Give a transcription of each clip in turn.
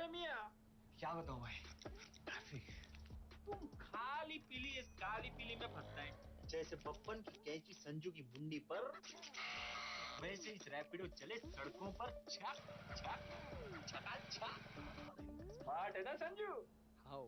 है मियाँ? क्या बताऊं भाई, ट्रैफिक। तुम खाली पीली इस काली पीली में फंसता है, जैसे बप्पन की कैंची संजू की मुंडी पर, वैसे इस रैपिडो चले सड़कों पर छक छक छकाछक। स्मार्ट है ना Sanju? How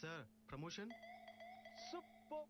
Sir, promotion? Super.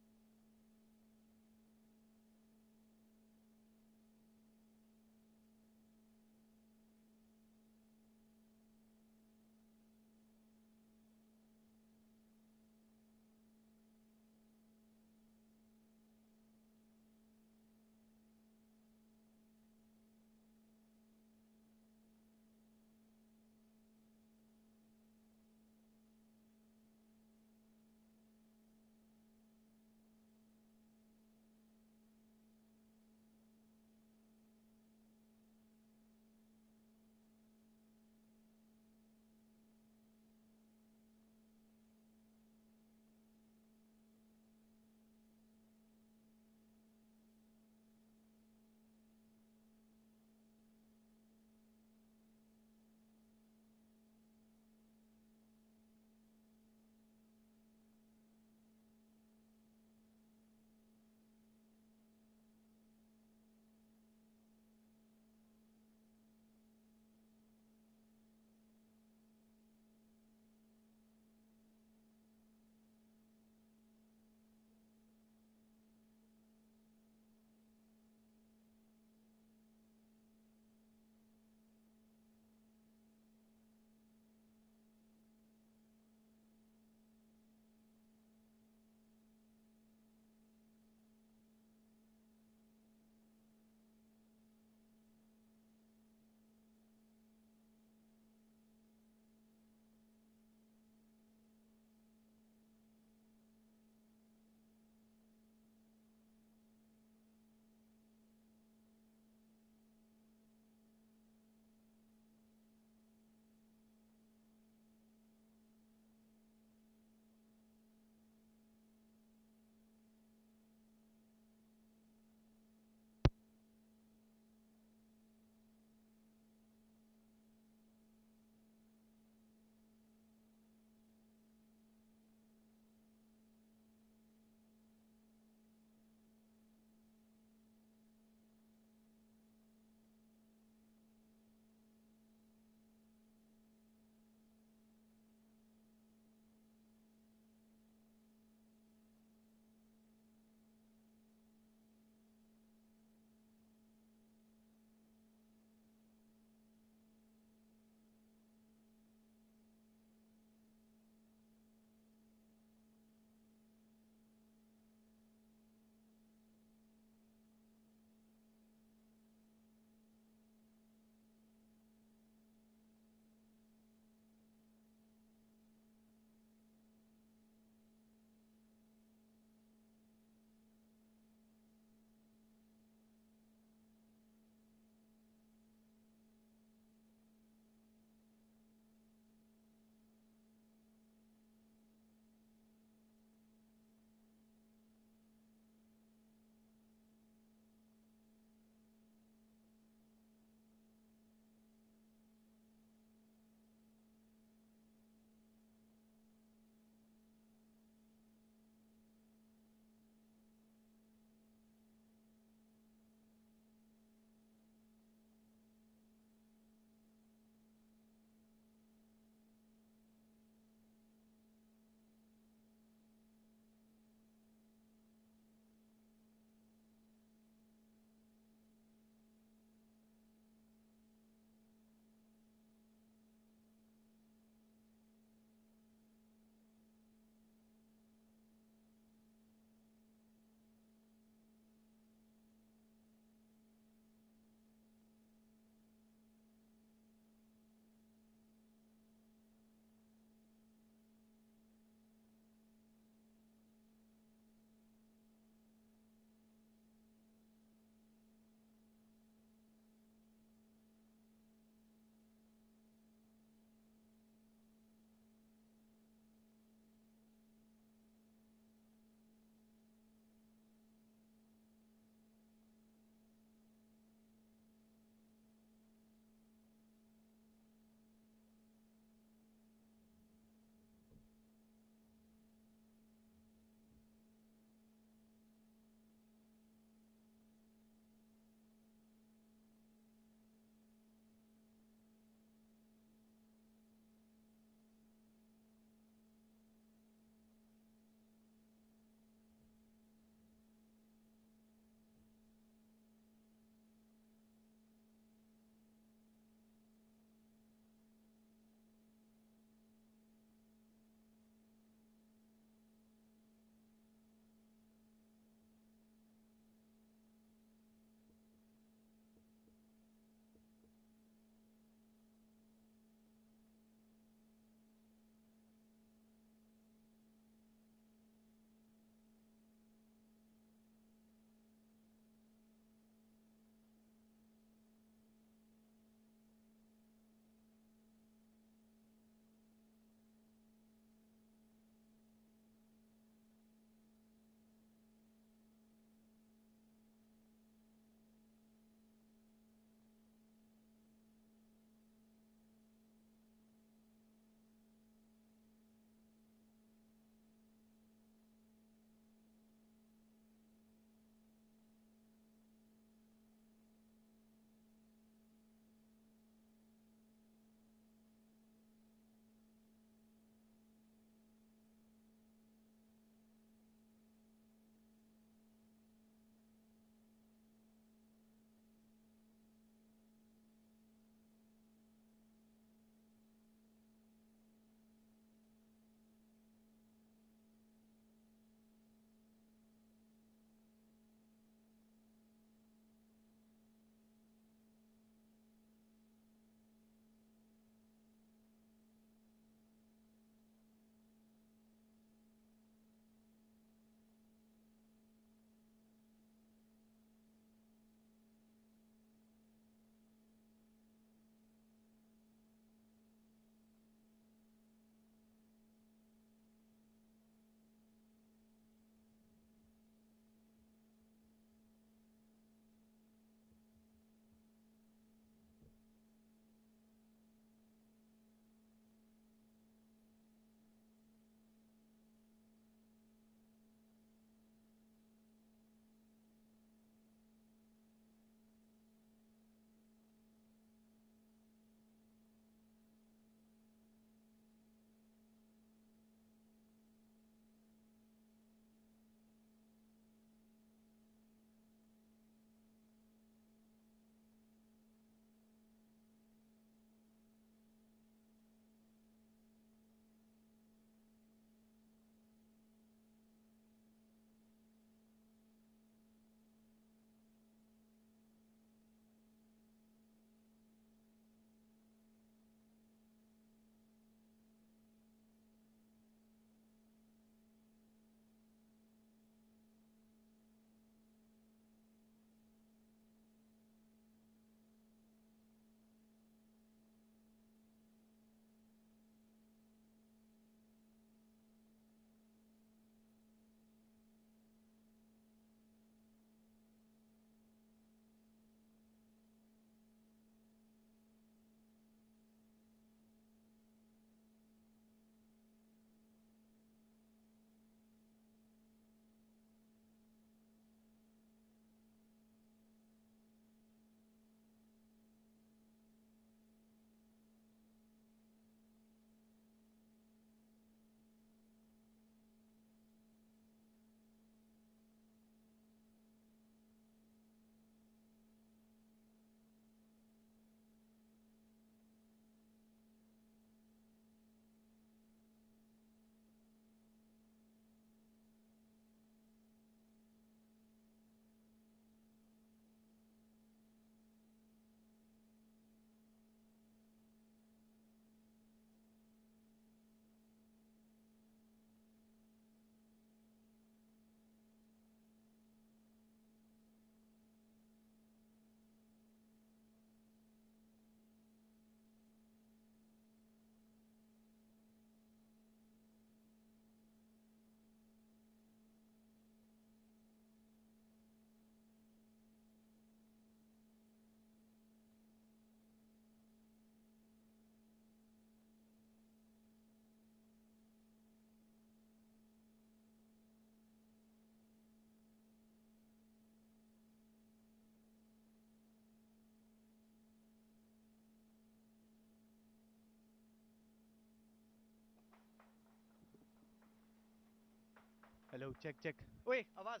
Hello check check ओए आवाज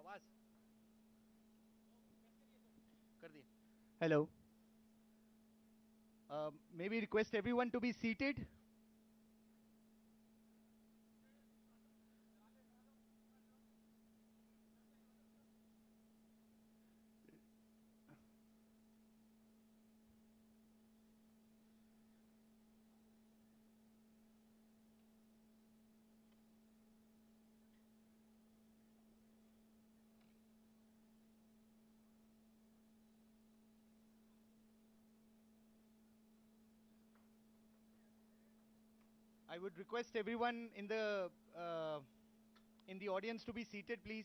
आवाज कर दिए hello may be request everyone to be seated I would request everyone in the audience to be seated, please.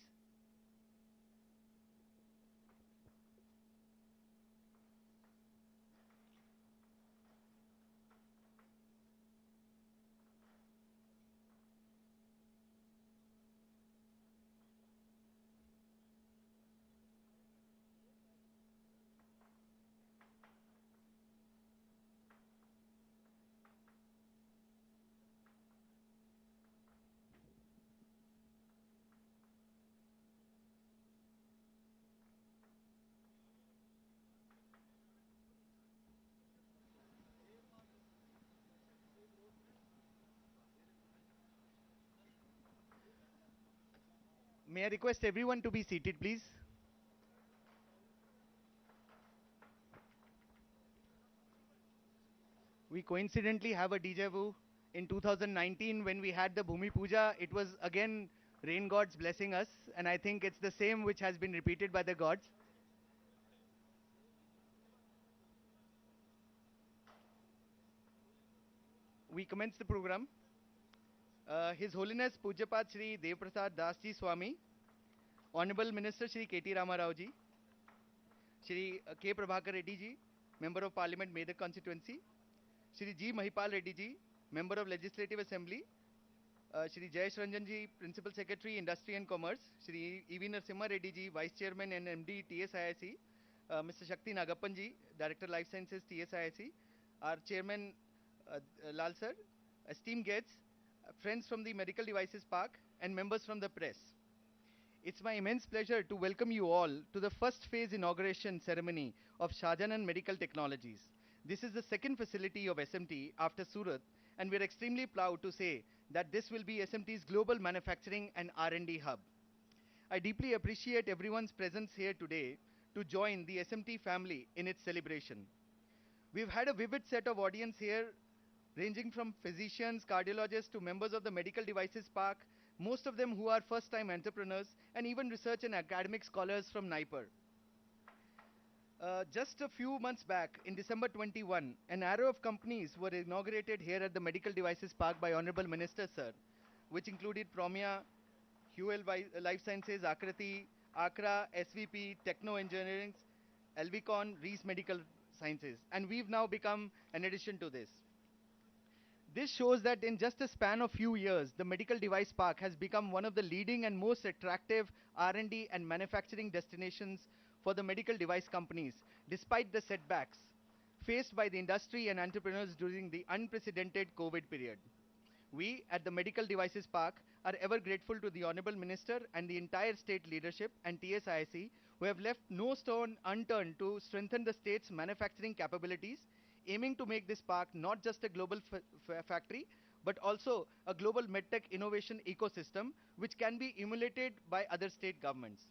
May I request everyone to be seated, please? We coincidentally have a déjà vu. In 2019, when we had the Bhumi Puja, it was again rain gods blessing us, and I think it's the same which has been repeated by the gods. We commence the program. His Holiness Pujapat Shri Dev Prasad Das Ji Swami, Honorable Minister Shri K.T. Rama Rao Ji, Shri K. Prabhakar Reddy Ji, Member of Parliament, Medak Constituency, Shri G. Mahipal Reddy Ji, Member of Legislative Assembly, Shri Jayesh Ranjan Ji, Principal Secretary, Industry and Commerce, Shri E.V. Narasimha Reddy Ji, Vice Chairman and MD, TSIIC, Mr. Shakti Nagappan Ji, Director Life Sciences, TSIIC, our Chairman Lal Sir, esteemed guests, friends from the Medical Devices Park, and members from the press. It's my immense pleasure to welcome you all to the first phase inauguration ceremony of Shahjahan Medical Technologies. This is the second facility of SMT after Surat, and we're extremely proud to say that this will be SMT's global manufacturing and R&D hub. I deeply appreciate everyone's presence here today to join the SMT family in its celebration. We've had a vivid set of audience here, ranging from physicians, cardiologists to members of the Medical Devices Park, most of them who are first-time entrepreneurs, and even research and academic scholars from NIPER. Just a few months back, in December 21, an array of companies were inaugurated here at the Medical Devices Park by Honorable Minister, sir, which included Promia, HUL Life Sciences, Akrati, Akra, SVP, Techno Engineering, Elvicon, Reese Medical Sciences, and we've now become an addition to this. This shows that in just a span of few years, the Medical Device Park has become one of the leading and most attractive R&D and manufacturing destinations for the medical device companies, despite the setbacks faced by the industry and entrepreneurs during the unprecedented COVID period. We at the Medical Devices Park are ever grateful to the Honorable Minister and the entire state leadership and TSIC who have left no stone unturned to strengthen the state's manufacturing capabilities, aiming to make this park not just a global factory, but also a global medtech innovation ecosystem which can be emulated by other state governments.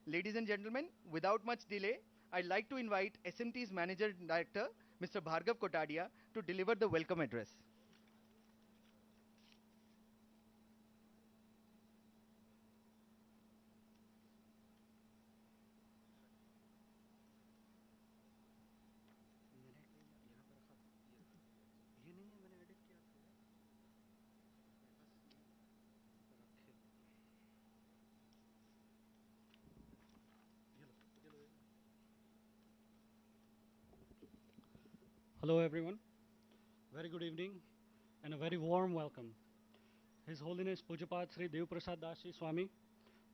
Ladies and gentlemen, without much delay, I'd like to invite SMT's Manager Director, Mr. Bhargav Kotadia, to deliver the welcome address. Hello everyone, very good evening and a very warm welcome. His Holiness Pujapat Sri Dev Prasad Das Ji Swami,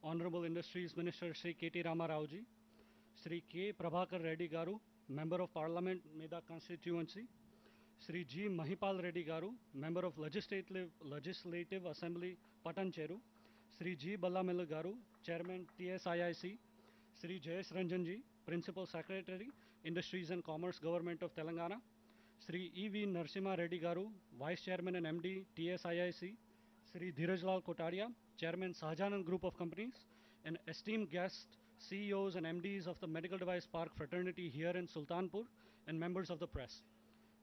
Honorable Industries Minister Sri K.T. Rama Rao Ji, Sri K. Prabhakar Reddy Garu, Member of Parliament, Medak Constituency, Sri G. Mahipal Reddy Garu, Member of Legislative Assembly, Patancheru, Sri G. Ballamilla Garu, Chairman TSIIC, Sri Jayesh Ranjanji, Principal Secretary, Industries and Commerce Government of Telangana, Sri E.V. Narasimha Reddy Garu, Vice Chairman and MD, TSIIC, Sri Dheerajlal Kotaria, Chairman Sahajanand Group of Companies, and esteemed guests, CEOs and MDs of the Medical Device Park fraternity here in Sultanpur, and members of the press.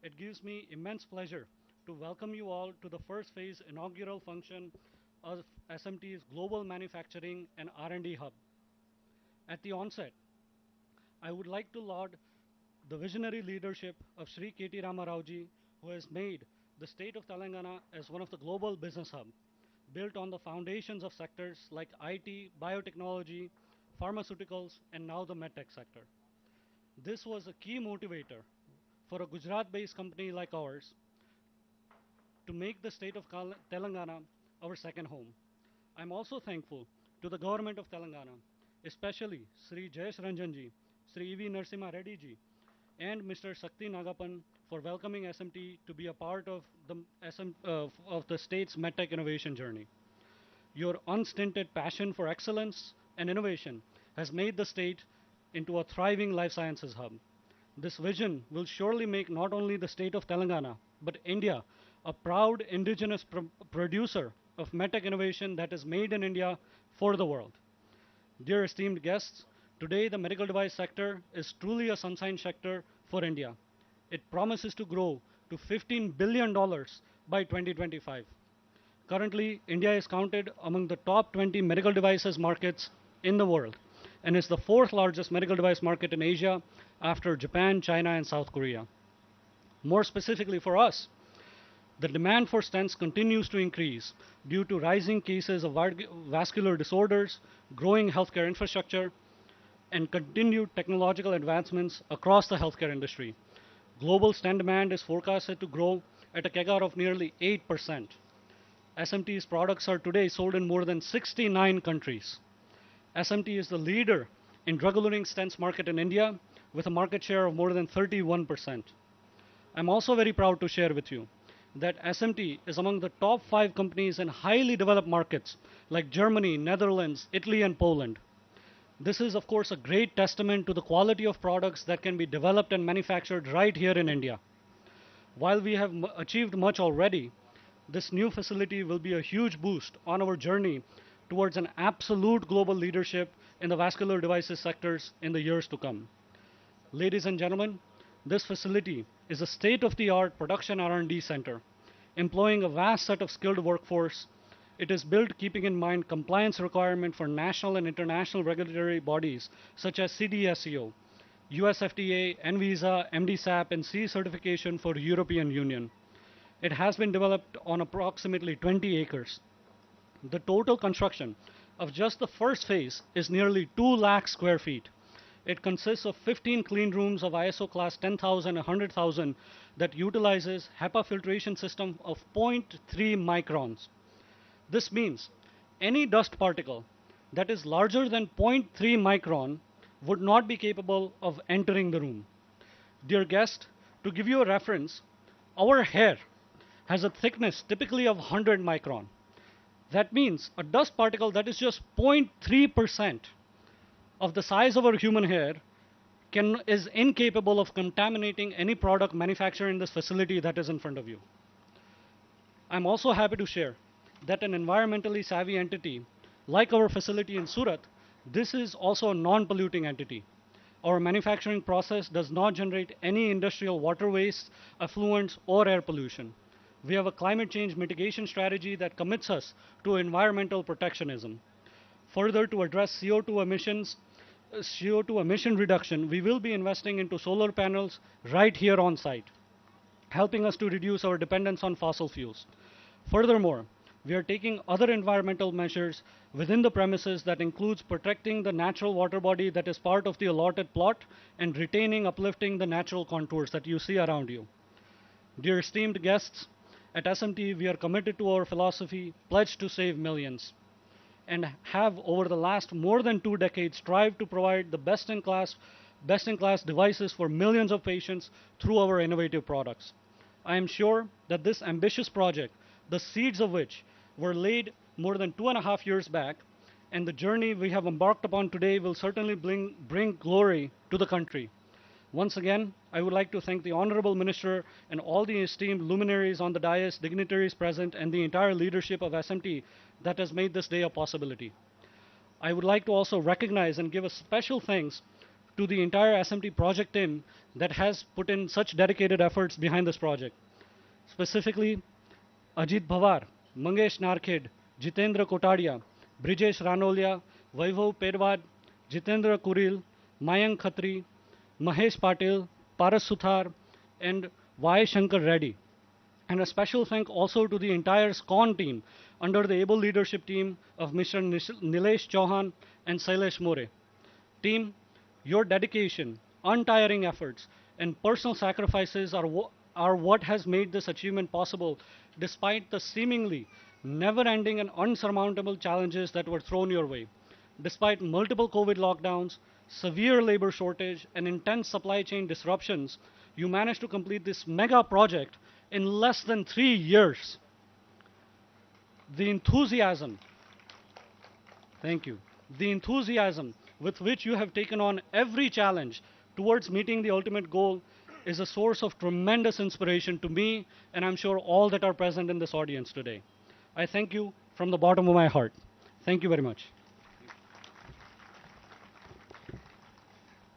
It gives me immense pleasure to welcome you all to the first phase inaugural function of SMT's Global Manufacturing and R&D Hub. At the onset, I would like to laud the visionary leadership of Sri K.T. Rama Rao ji, who has made the state of Telangana as one of the global business hub, built on the foundations of sectors like IT, biotechnology, pharmaceuticals, and now the medtech sector. This was a key motivator for a Gujarat-based company like ours to make the state of Telangana our second home. I'm also thankful to the government of Telangana, especially Sri Jayesh Ranjanji, Sri E.V. Narasimha Reddy ji, and Mr. Sakti Nagapan for welcoming SMT to be a part of the state's medtech innovation journey. Your unstinted passion for excellence and innovation has made the state into a thriving life sciences hub. This vision will surely make not only the state of Telangana, but India a proud indigenous producer of medtech innovation that is made in India for the world. Dear esteemed guests, today the medical device sector is truly a sunshine sector for India. It promises to grow to $15 billion by 2025. Currently, India is counted among the top 20 medical devices markets in the world and is the fourth largest medical device market in Asia after Japan, China, and South Korea. More specifically for us, the demand for stents continues to increase due to rising cases of vascular disorders, growing healthcare infrastructure, and continued technological advancements across the healthcare industry. Global stent demand is forecasted to grow at a CAGR of nearly 8%. SMT's products are today sold in more than 69 countries. SMT is the leader in drug-eluting stents market in India with a market share of more than 31%. I'm also very proud to share with you that SMT is among the top 5 companies in highly developed markets like Germany, Netherlands, Italy, and Poland. This is, of course, a great testament to the quality of products that can be developed and manufactured right here in India. While we have achieved much already, this new facility will be a huge boost on our journey towards an absolute global leadership in the vascular devices sectors in the years to come. Ladies and gentlemen, this facility is a state-of-the-art production R&D center, employing a vast set of skilled workforce. It is built keeping in mind compliance requirement for national and international regulatory bodies such as CDSCO, US FDA, NVISA, MDSAP, and CE certification for European Union. It has been developed on approximately 20 acres. The total construction of just the first phase is nearly 2 lakh square feet. It consists of 15 clean rooms of ISO class 10,000 and 100,000 that utilizes HEPA filtration system of 0.3 microns. This means any dust particle that is larger than 0.3 micron would not be capable of entering the room. Dear guest, to give you a reference, our hair has a thickness typically of 100 micron. That means a dust particle that is just 0.3% of the size of our human hair is incapable of contaminating any product manufactured in this facility that is in front of you. I'm also happy to share that an environmentally savvy entity like our facility in Surat, this is also a non-polluting entity. Our manufacturing process does not generate any industrial water waste, effluents, or air pollution. We have a climate change mitigation strategy that commits us to environmental protectionism. Further, to address CO2 emission reduction, we will be investing into solar panels right here on site, helping us to reduce our dependence on fossil fuels. Furthermore, we are taking other environmental measures within the premises that includes protecting the natural water body that is part of the allotted plot and retaining, uplifting the natural contours that you see around you. Dear esteemed guests, at SMT we are committed to our philosophy, pledged to save millions, and have over the last more than 2 decades strived to provide the best-in-class devices for millions of patients through our innovative products. I am sure that this ambitious project, the seeds of which were laid more than 2.5 years back, and the journey we have embarked upon today will certainly bring glory to the country. Once again, I would like to thank the Honorable Minister and all the esteemed luminaries on the dais, dignitaries present, and the entire leadership of SMT that has made this day a possibility. I would like to also recognize and give a special thanks to the entire SMT project team that has put in such dedicated efforts behind this project. Specifically, Ajit Bhavar, Mangesh Narkhed, Jitendra Kotadia, Brijesh Ranolia, Vaibhav Perwad, Jitendra Kuril, Mayank Khatri, Mahesh Patil, Paras Suthar, and Y. Shankar Reddy. And a special thank also to the entire SCON team under the able leadership team of Mr. Nilesh Chauhan and Sailesh More. Team, your dedication, untiring efforts, and personal sacrifices are what has made this achievement possible despite the seemingly never-ending and unsurmountable challenges that were thrown your way. Despite multiple COVID lockdowns, severe labor shortage, and intense supply chain disruptions, you managed to complete this mega project in less than 3 years. The enthusiasm, thank you, the enthusiasm with which you have taken on every challenge towards meeting the ultimate goal is a source of tremendous inspiration to me, and I'm sure all that are present in this audience today. I thank you from the bottom of my heart. Thank you very much.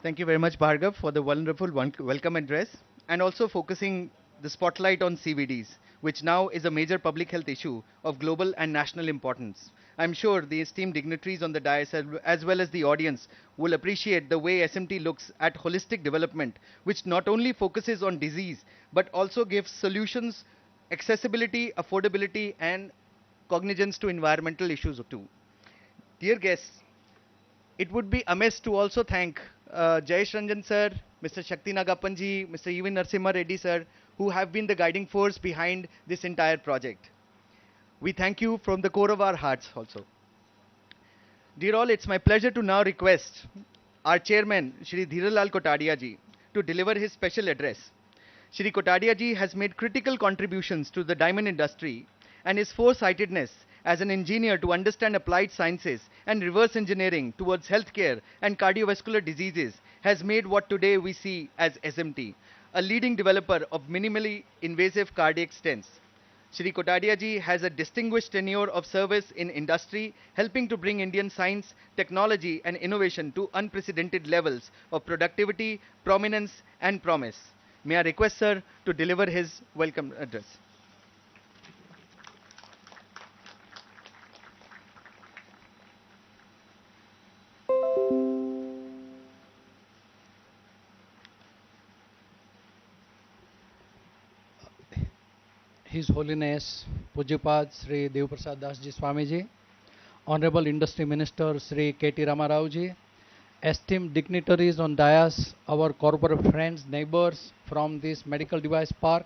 Thank you very much, Bhargav, for the wonderful welcome address and also focusing the spotlight on CVDs, which now is a major public health issue of global and national importance. I'm sure the esteemed dignitaries on the dais as well as the audience will appreciate the way SMT looks at holistic development, which not only focuses on disease, but also gives solutions, accessibility, affordability, and cognizance to environmental issues too. Dear guests, it would be amiss to also thank Jayesh Ranjan sir, Mr. Shakti Nagappanji, Mr. Even Narsimha Reddy sir, who have been the guiding force behind this entire project. We thank you from the core of our hearts also. Dear all, it's my pleasure to now request our chairman, Shri Dheeralal Kotadia ji, to deliver his special address. Shri Kotadia ji has made critical contributions to the diamond industry, and his foresightedness as an engineer to understand applied sciences and reverse engineering towards healthcare and cardiovascular diseases has made what today we see as SMT, a leading developer of minimally invasive cardiac stents. Shri Kotadia ji has a distinguished tenure of service in industry, helping to bring Indian science, technology and innovation to unprecedented levels of productivity, prominence and promise. May I request sir to deliver his welcome address. His Holiness Pujyapat Sri Devaprasad Das Ji Swami Ji, Honorable Industry Minister Sri K.T. Rama Rao Ji, esteemed dignitaries on dais, our corporate friends, neighbors from this medical device park,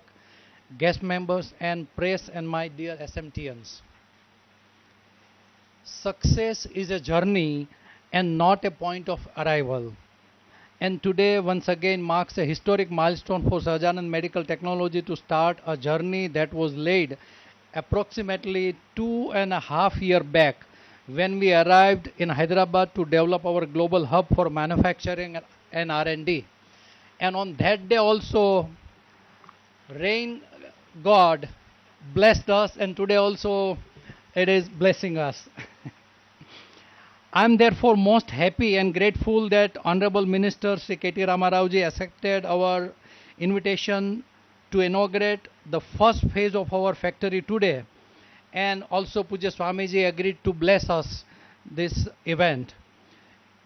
guest members and press and my dear SMTians. Success is a journey and not a point of arrival. And today once again marks a historic milestone for Sahajanand Medical Technology to start a journey that was laid approximately 2.5 years back when we arrived in Hyderabad to develop our global hub for manufacturing and R&D. And on that day also, rain God blessed us, and today also it is blessing us. I am therefore most happy and grateful that Honorable Minister Sri K.T. Rama Rao ji accepted our invitation to inaugurate the first phase of our factory today, and also Pujya Swami ji agreed to bless us this event.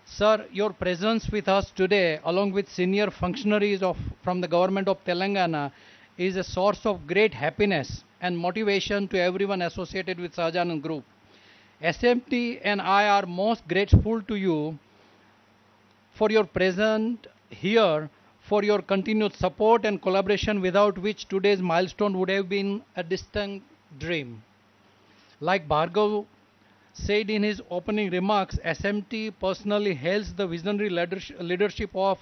Sir, your presence with us today along with senior functionaries from the government of Telangana is a source of great happiness and motivation to everyone associated with Sahajanand Group. SMT and I are most grateful to you for your presence here, for your continued support and collaboration, without which today's milestone would have been a distant dream. Like Bhargav said in his opening remarks, SMT personally hails the visionary leadership of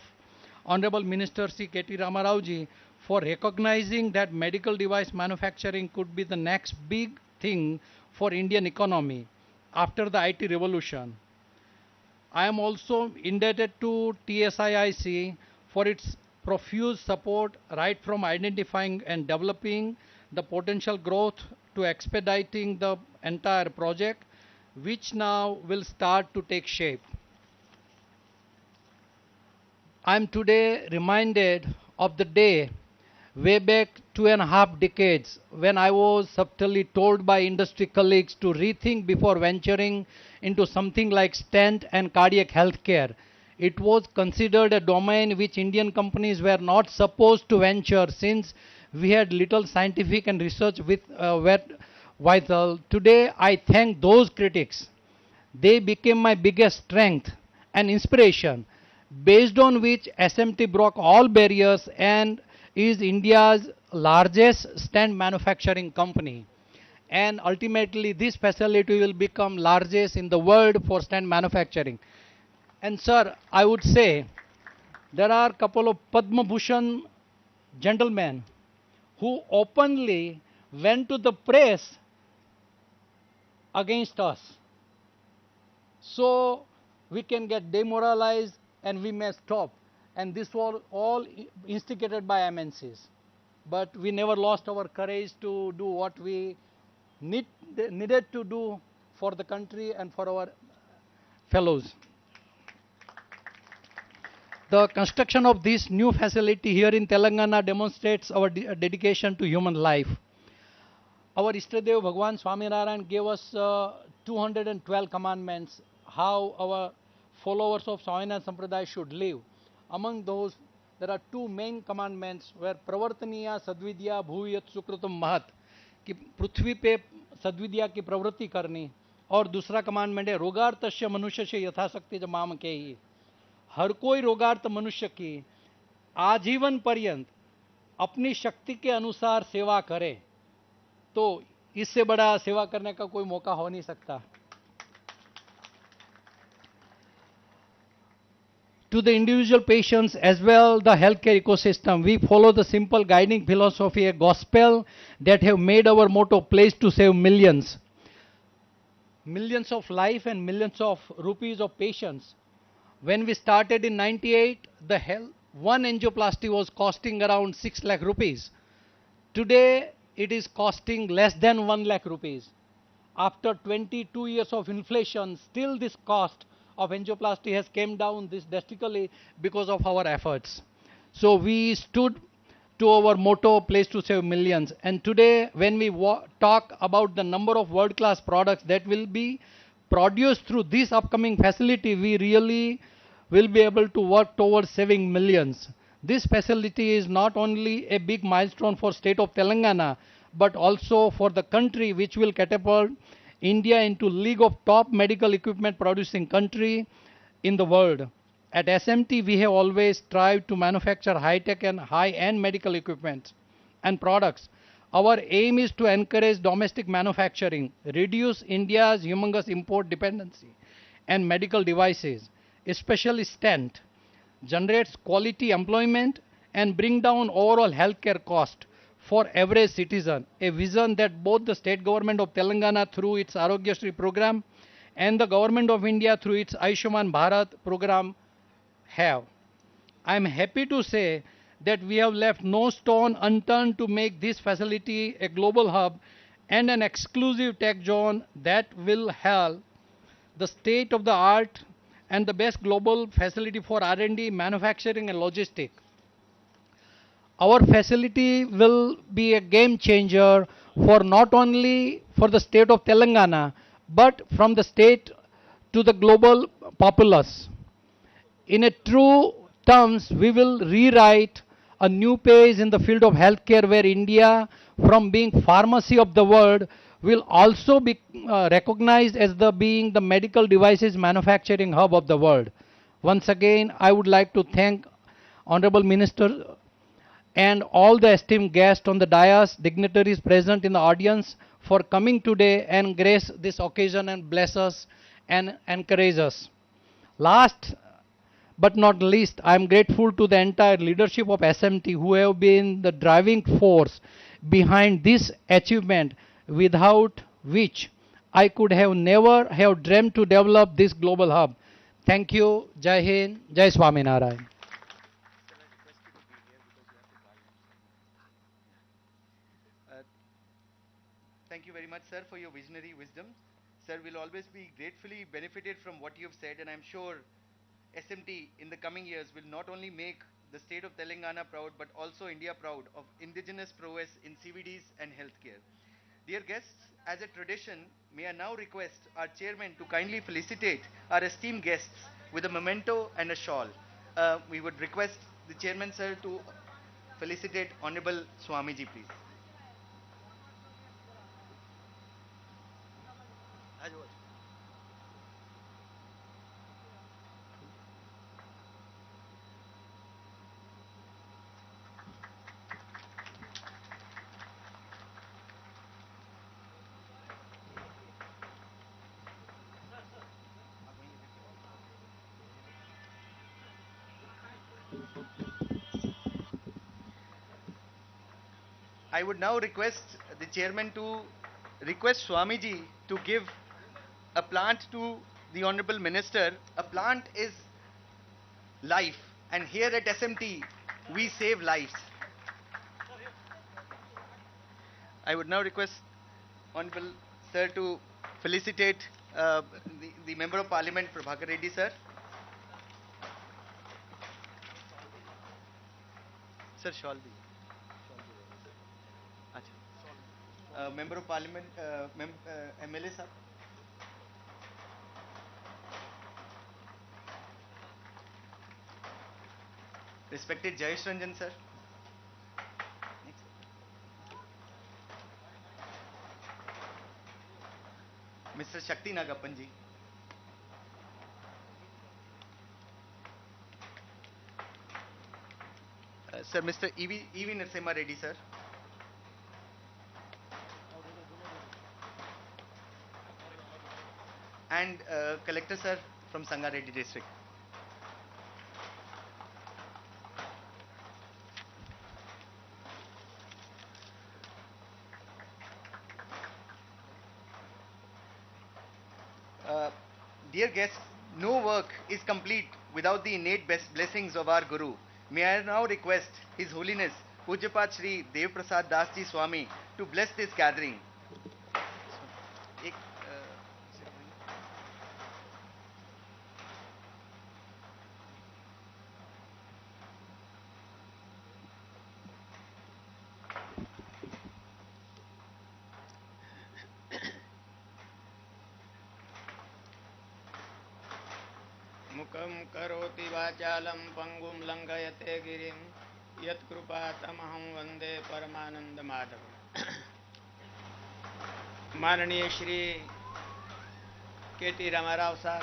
Honorable Minister Sri K.T. Rama Rao ji for recognizing that medical device manufacturing could be the next big thing for Indian economy after the IT revolution. I am also indebted to TSIIC for its profuse support right from identifying and developing the potential growth to expediting the entire project, which now will start to take shape. I am today reminded of the day way back 2.5 decades when I was subtly told by industry colleagues to rethink before venturing into something like stent and cardiac healthcare. It was considered a domain which Indian companies were not supposed to venture since we had little scientific and research were vital. Today I thank those critics. They became my biggest strength and inspiration, based on which SMT broke all barriers and is India's largest stent manufacturing company. And ultimately this facility will become largest in the world for stent manufacturing. And sir, I would say there are a couple of Padma Bhushan gentlemen who openly went to the press against us. So we can get demoralized and we may stop. And this was all instigated by MNCs. But we never lost our courage to do what we needed to do for the country and for our fellows. The construction of this new facility here in Telangana demonstrates our dedication to human life. Our Ishtadev Bhagwan Swaminarayan gave us 212 commandments, how our followers of Swaminarayan Sampradaya should live. Among those, there are two main commandments where Pravartaniya Sadvidya Bhuviyat Sukrutam Mahat, कि पृथ्वी पे सद्विद्या की प्रवृत्ति करनी, और दूसरा commandment है रोगार्तस्य मनुष्य से यथाशक्ति च माम के ही. हर कोई रोगार्थ मनुष्य की आजीवन पर्यंत अपनी शक्ति के अनुसार सेवा करे, तो इससे बड़ा सेवा करने का कोई मौका हो नहीं सकता. To the individual patients as well the healthcare ecosystem, we follow the simple guiding philosophy, a gospel that have made our motto place to save millions. Millions of life and millions of rupees of patients. When we started in 98, one angioplasty was costing around 6 lakh rupees. Today it is costing less than 1 lakh rupees. After 22 years of inflation, still this cost of angioplasty has came down this drastically because of our efforts. So we stood to our motto, place to save millions. And today when we talk about the number of world-class products that will be produced through this upcoming facility, we really will be able to work towards saving millions. This facility is not only a big milestone for state of Telangana, but also for the country, which will catapult India into league of top medical equipment producing country in the world. At SMT, we have always strived to manufacture high-tech and high-end medical equipment and products. Our aim is to encourage domestic manufacturing, reduce India's humongous import dependency, and medical devices, especially stent, generates quality employment and bring down overall healthcare cost for average citizen, a vision that both the state government of Telangana through its Arogyasri program and the government of India through its Ayushman Bharat program have. I am happy to say that we have left no stone unturned to make this facility a global hub and an exclusive tech zone that will have the state of the art and the best global facility for R&D, manufacturing and logistics. Our facility will be a game changer for not only for the state of Telangana, but from the state to the global populace. In a true terms, we will rewrite a new page in the field of healthcare where India, from being pharmacy of the world, will also be recognized as being the medical devices manufacturing hub of the world. Once again, I would like to thank Honorable Minister and all the esteemed guests on the dais, dignitaries present in the audience for coming today and grace this occasion and bless us and encourage us. Last But not least, I am grateful to the entire leadership of SMT who have been the driving force behind this achievement, without which I could have never have dreamt to develop this global hub. Thank you. Jai Hind. Jai Swaminarayan. Uh, Thank you very much, sir, for your visionary wisdom. Sir, will always be gratefully benefited from what you have said, and I'm sure SMT in the coming years will not only make the state of Telangana proud, but also India proud of indigenous prowess in CVDs and healthcare. Dear guests, as a tradition, may I now request our chairman to kindly felicitate our esteemed guests with a memento and a shawl. We would request the chairman, sir, to felicitate Honorable Swamiji, please. I would now request the chairman to request Swamiji to give a plant to the Honorable Minister. A plant is life, and here at SMT, we save lives. I would now request Honorable Sir to felicitate the Member of Parliament, Prabhakar Reddy, sir. Sir, shawl bhi. Acha. Member of Parliament, MLA sir. Respected Jayesh Ranjan sir. Mr. Shakti Nagappan ji. Sir, Mr. E.V. Narasimha Reddy sir. And Collector sir from Sangareddy district. Dear guests, no work is complete without the innate blessings of our Guru. May I now request His Holiness Pujapat Shri Dev Prasad Das Ji Swami to bless this gathering. मुखं करोति वाचालं पंगुं लंघयते गिरिं यत्कृपातमहं वंदे परमानंद माधव। माननीय Shri K.T.. Rama Rao sir,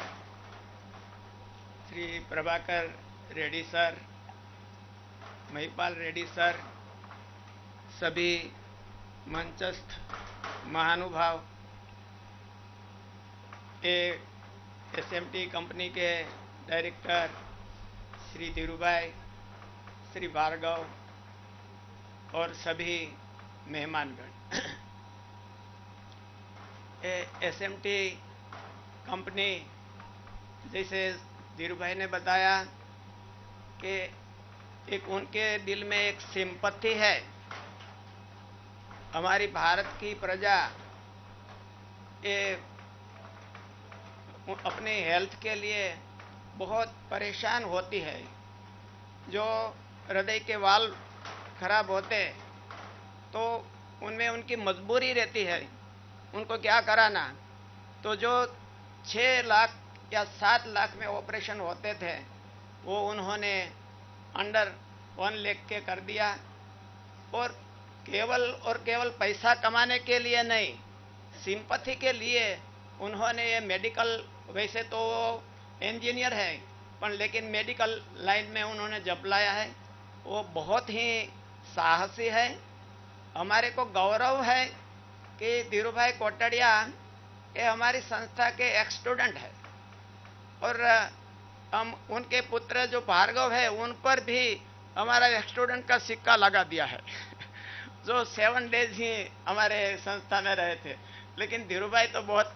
Shri Prabhakar Reddy sir, Mahipal Reddy sir, सभी मंचस्थ महानुभाव, SMT company के director Shri Dhirubhai, Shri Bhargava और सभी मेहमानगण। SMT company, जैसे धीरूभाई ने बताया कि एक उनके दिल में एक सिंपैथी है। हमारी भारत की प्रजा ये अपने हेल्थ के लिए बहुत परेशान होती है। जो हृदय के वाल्व खराब होते तो उनमें उनकी मजबूरी रहती है, उनको क्या कराना। तो जो 6 लाख या 7 लाख में ऑपरेशन होते थे वो उन्होंने अंडर 1 लाख के कर दिया। और केवल पैसा कमाने के लिए नहीं, सिंपैथी के लिए उन्होंने ये मेडिकल, वैसे तो वो इंजीनियर है पर लेकिन मेडिकल लाइन में उन्होंने जब लाया है वो बहुत ही साहसी है। हमारे को गौरव है कि धीरूभाई कोटड़िया ये हमारी संस्था के एक स्टूडेंट है और हम उनके पुत्र जो भार्गव है उन पर भी हमारा स्टूडेंट का सिक्का लगा दिया है जो 7 डेज ही हमारे संस्था में रहे थे। लेकिन धीरू भाई तो बहुत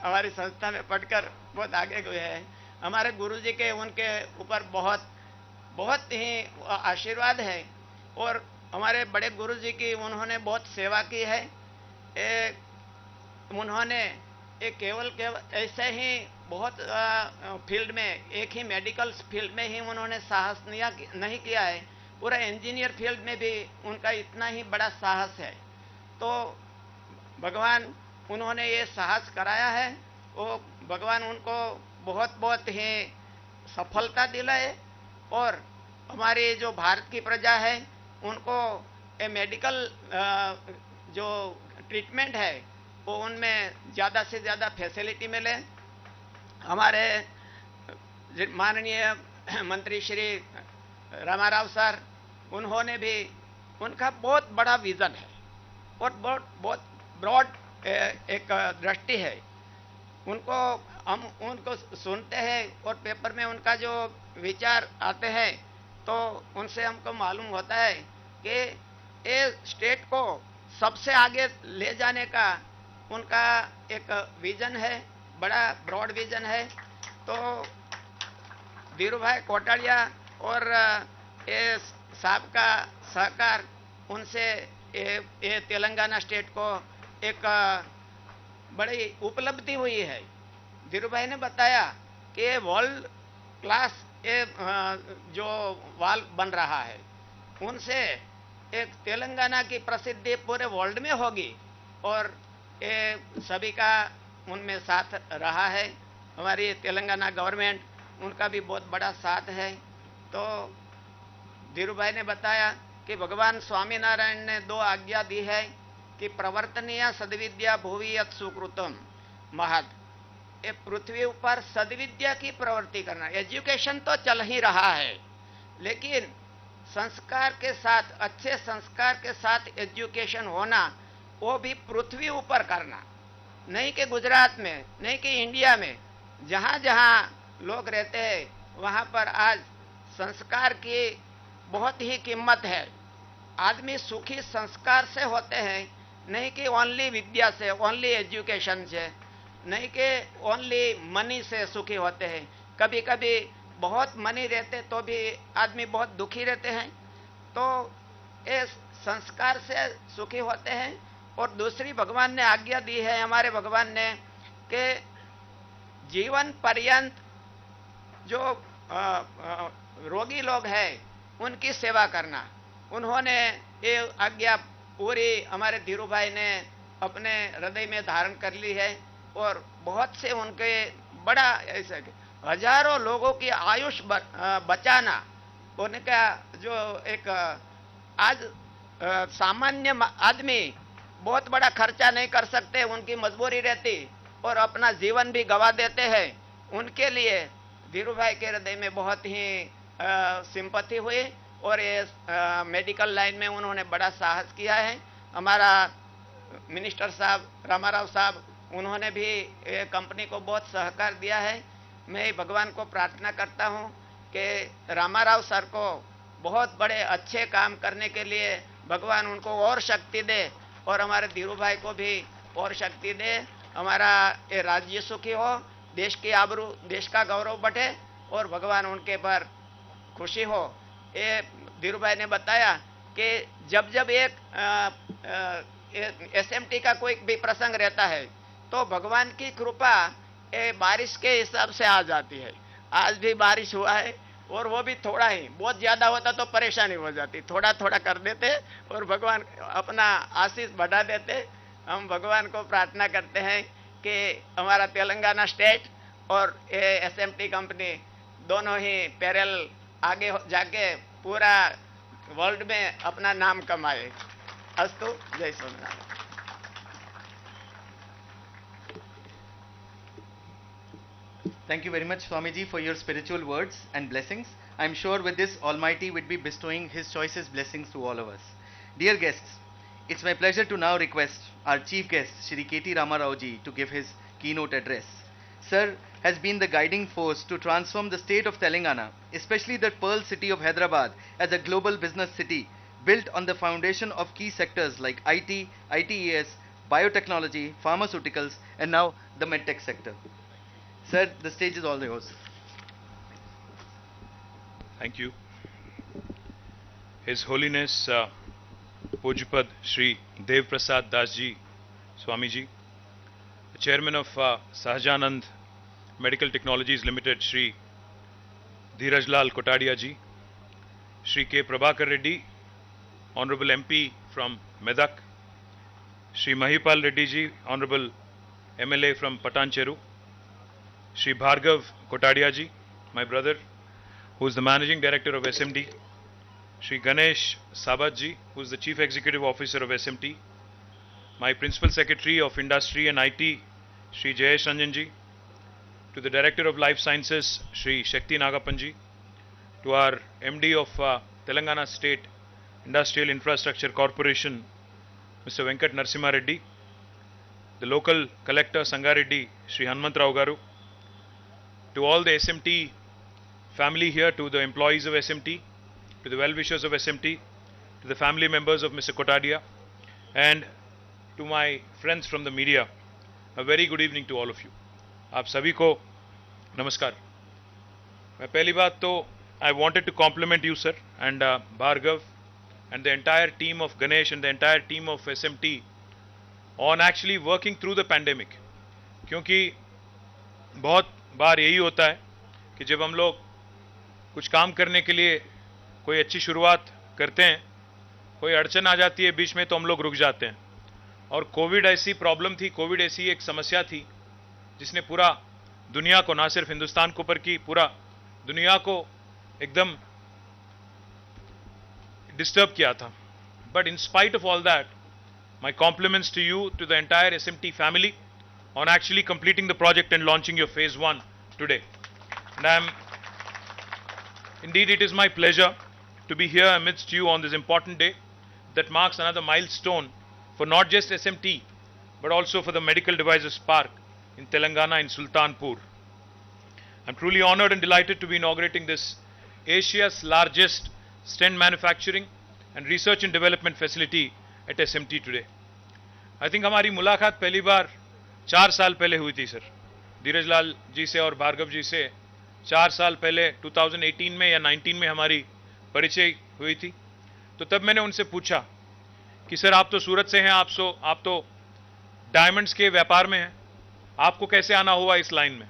हमारी संस्था में पढ़कर बहुत आगे गए हैं। हमारे गुरुजी के उनके ऊपर बहुत बहुत ही आशीर्वाद है और हमारे बड़े गुरुजी की उन्होंने बहुत सेवा की है। उन्होंने एक केवल ऐसे ही बहुत फील्ड में, एक ही मेडिकल फील्ड में ही उन्होंने साहस नहीं किया है, पूरा इंजीनियर फील्ड में भी उनका इतना ही बड़ा साहस है। तो भगवान उन्होंने ये साहस कराया है, वो भगवान उनको बहुत बहुत ही सफलता दिलाए और हमारी जो भारत की प्रजा है उनको ये मेडिकल जो ट्रीटमेंट है वो उनमें ज़्यादा से ज़्यादा फैसिलिटी मिले। हमारे माननीय मंत्री श्री रामा राव सर, उन्होंने भी, उनका बहुत बड़ा विजन है और बहुत ब्रॉड एक दृष्टि है। हम उनको सुनते हैं और पेपर में उनका जो विचार आते हैं तो उनसे हमको मालूम होता है कि ये स्टेट को सबसे आगे ले जाने का उनका एक विजन है, बड़ा ब्रॉड विजन है। तो धीरू भाई कोटालिया और ये साहब का सहकार, उनसे ये तेलंगाना स्टेट को एक बड़ी उपलब्धि हुई है। धीरू भाई ने बताया कि वर्ल्ड क्लास ये जो वाल बन रहा है उनसे एक तेलंगाना की प्रसिद्धि पूरे वर्ल्ड में होगी और ये सभी का उनमें साथ रहा है। हमारी तेलंगाना गवर्नमेंट, उनका भी बहुत बड़ा साथ है। तो धीरू भाई ने बताया कि भगवान स्वामीनारायण ने 2 आज्ञा दी है कि प्रवर्तनीय सद्विद्या भुवि यत् सुकृतम महत्। ये पृथ्वी ऊपर सद्विद्या की प्रवृत्ति करना, एजुकेशन तो चल ही रहा है लेकिन संस्कार के साथ, अच्छे संस्कार के साथ एजुकेशन होना, वो भी पृथ्वी ऊपर करना, नहीं कि गुजरात में, नहीं कि इंडिया में, जहाँ जहाँ लोग रहते हैं वहाँ पर आज संस्कार की बहुत ही कीमत है। आदमी सुखी संस्कार से होते हैं, नहीं कि ओनली विद्या से, ओनली एजुकेशन से, नहीं कि ओनली मनी से सुखी होते हैं। कभी कभी बहुत मनी रहते तो भी आदमी बहुत दुखी रहते हैं। तो ये संस्कार से सुखी होते हैं। और दूसरी भगवान ने आज्ञा दी है, हमारे भगवान ने, कि जीवन पर्यंत जो रोगी लोग हैं उनकी सेवा करना। उन्होंने ये आज्ञा पूरी हमारे धीरू भाई ने अपने हृदय में धारण कर ली है और बहुत से उनके बड़ा ऐसा हजारों लोगों की आयुष बचाना उनका जो एक आज सामान्य आदमी बहुत बड़ा खर्चा नहीं कर सकते, उनकी मजबूरी रहती और अपना जीवन भी गवा देते हैं। उनके लिए धीरू भाई के हृदय में बहुत ही सिंपैथी हुई और ये मेडिकल लाइन में उन्होंने बड़ा साहस किया है। हमारा मिनिस्टर साहब रामा राव साहब, उन्होंने भी ये कंपनी को बहुत सहकार दिया है। मैं भगवान को प्रार्थना करता हूँ कि रामा राव सर को बहुत बड़े अच्छे काम करने के लिए भगवान उनको और शक्ति दे और हमारे धीरू भाई को भी और शक्ति दे। हमारा ये राज्य सुखी हो, देश की आबरू, देश का गौरव बढ़े और भगवान उनके पर खुशी हो। ये धीरू भाई ने बताया कि जब जब एक SMT का कोई भी प्रसंग रहता है तो भगवान की कृपा बारिश के हिसाब से आ जाती है। आज भी बारिश हुआ है और वो भी थोड़ा ही, बहुत ज्यादा होता तो परेशानी हो जाती, थोड़ा थोड़ा कर देते और भगवान अपना आशीष बढ़ा देते। हम भगवान को प्रार्थना करते हैं कि हमारा तेलंगाना स्टेट और SMT कंपनी दोनों ही पैरेलल आगे जाके पूरा वर्ल्ड में अपना नाम कमाए। अस्तु, जय Swaminarayan. Thank you very much, Swamiji, for your spiritual words and blessings. I am sure with this Almighty would be bestowing His choicest blessings to all of us. Dear guests, it's my pleasure to now request our chief guest, Shri K.T. Rama Rao ji, to give his keynote address. Sir, has been the guiding force to transform the state of Telangana, especially the pearl city of Hyderabad, as a global business city built on the foundation of key sectors like IT, ITES, biotechnology, pharmaceuticals, and now the medtech sector. Sir, the stage is all yours. Thank you. His Holiness Pujapad Shri Dev Prasad Das Ji Swami Ji, the Chairman of Sahajanand Medical Technologies Limited Shri Dheeraj Lal Kotadia Ji, Shri K. Prabhakar Reddy, Honorable MP from Medak, Shri Mahipal Reddy Ji, Honorable MLA from Patancheru, Shri Bhargav Kotadia Ji, my brother, who is the Managing Director of SMT, Shri Ganesh Sabat Ji, who is the Chief Executive Officer of SMT, my Principal Secretary of Industry and IT, Shri Jayesh Ranjan Ji, to the Director of Life Sciences, Shri Shakti Nagapan Ji, to our MD of Telangana State Industrial Infrastructure Corporation, Mr. Venkat Narasimha Reddy, the local collector Sangareddy, Shri Hanmant Rao Garu, to all the SMT family here, to the employees of SMT, to the well-wishers of SMT, to the family members of Mr. Kotadia, and to my friends from the media, a very good evening to all of you. आप सभी को नमस्कार. मैं पहली बात तो I wanted to compliment you, sir, and Bhargav and the entire team of Ganesh and the entire team of SMT on actually working through the pandemic. क्योंकि बहुत बार यही होता है कि जब हम लोग कुछ काम करने के लिए कोई अच्छी शुरुआत करते हैं, कोई अड़चन आ जाती है बीच में तो हम लोग रुक जाते हैं. और कोविड ऐसी प्रॉब्लम थी, कोविड ऐसी एक समस्या थी जिसने पूरा दुनिया को, ना सिर्फ हिंदुस्तान को पर की पूरा दुनिया को एकदम डिस्टर्ब किया था. But in spite of all that, my compliments to you, to the entire SMT family on actually completing the project and launching your phase 1 today. And indeed it is my pleasure to be here amidst you on this important day that marks another milestone for not just SMT but also for the Medical Devices Park in Telangana in Sultanpur. I'm truly honored and delighted to be inaugurating this Asia's largest stent manufacturing and research and development facility at SMT today. I think हमारी मुलाकात पहली बार 4 साल पहले हुई थी sir, धीरज लाल जी से और भार्गव जी से 4 साल पहले 2018 में या 19 में हमारी परिचय हुई थी. तो तब मैंने उनसे पूछा कि सर आप तो सूरत से हैं, आप तो डायमंड्स के व्यापार में हैं, आपको कैसे आना हुआ इस लाइन में.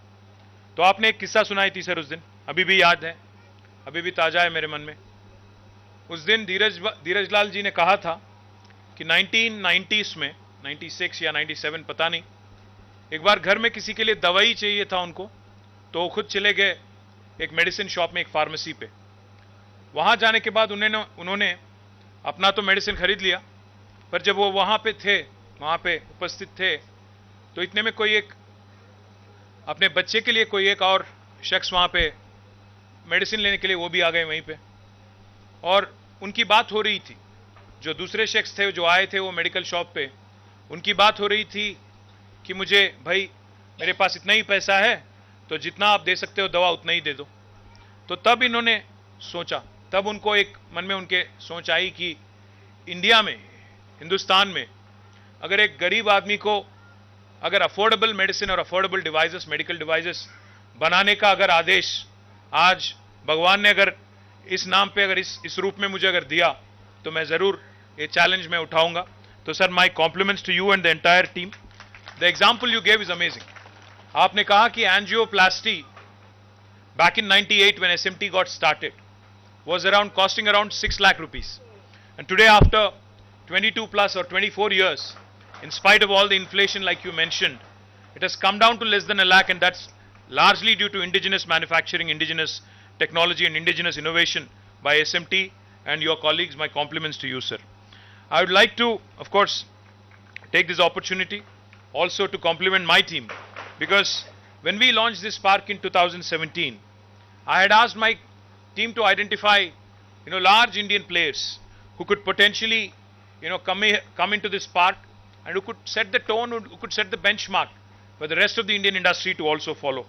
तो आपने एक किस्सा सुनाई थी सर उस दिन, अभी भी याद है, अभी भी ताज़ा है मेरे मन में. उस दिन धीरज लाल जी ने कहा था कि 1990s में, 96 या 97 पता नहीं, एक बार घर में किसी के लिए दवाई चाहिए था उनको, तो वो खुद चले गए एक मेडिसिन शॉप में, एक फार्मेसी पे. वहाँ जाने के बाद उन्होंने अपना तो मेडिसिन खरीद लिया, पर जब वो वहाँ पे उपस्थित थे, तो इतने में कोई एक अपने बच्चे के लिए कोई एक और शख्स वहाँ पे मेडिसिन लेने के लिए वो भी आ गए वहीं पे. और उनकी बात हो रही थी, जो दूसरे शख्स थे जो आए थे वो मेडिकल शॉप पे, उनकी बात हो रही थी कि मुझे भाई मेरे पास इतना ही पैसा है तो जितना आप दे सकते हो दवा उतना ही दे दो. तो तब इन्होंने सोचा, तब उनको एक मन में उनके सोच आई कि इंडिया में, हिंदुस्तान में अगर एक गरीब आदमी को अगर अफोर्डेबल मेडिसिन और अफोर्डेबल डिवाइसेस, मेडिकल डिवाइसेस बनाने का अगर आदेश आज भगवान ने अगर इस नाम पे अगर इस रूप में मुझे अगर दिया तो मैं ज़रूर ये चैलेंज में उठाऊंगा. तो sir my compliments to you and the entire team. The example you gave is amazing. आपने कहा कि angioplasty back in 98 when SMT got started was costing around 6 lakh rupees. And today after 22 plus or 24 years, in spite of all the inflation like you mentioned, it has come down to less than a lakh, and that's largely due to indigenous manufacturing, indigenous technology and indigenous innovation by SMT and your colleagues. My compliments to you, sir. I would like to, of course, take this opportunity also to compliment my team, because when we launched this park in 2017, I had asked my team to identify, large Indian players who could potentially, come into this park and who could set the tone, who could set the benchmark for the rest of the Indian industry to also follow.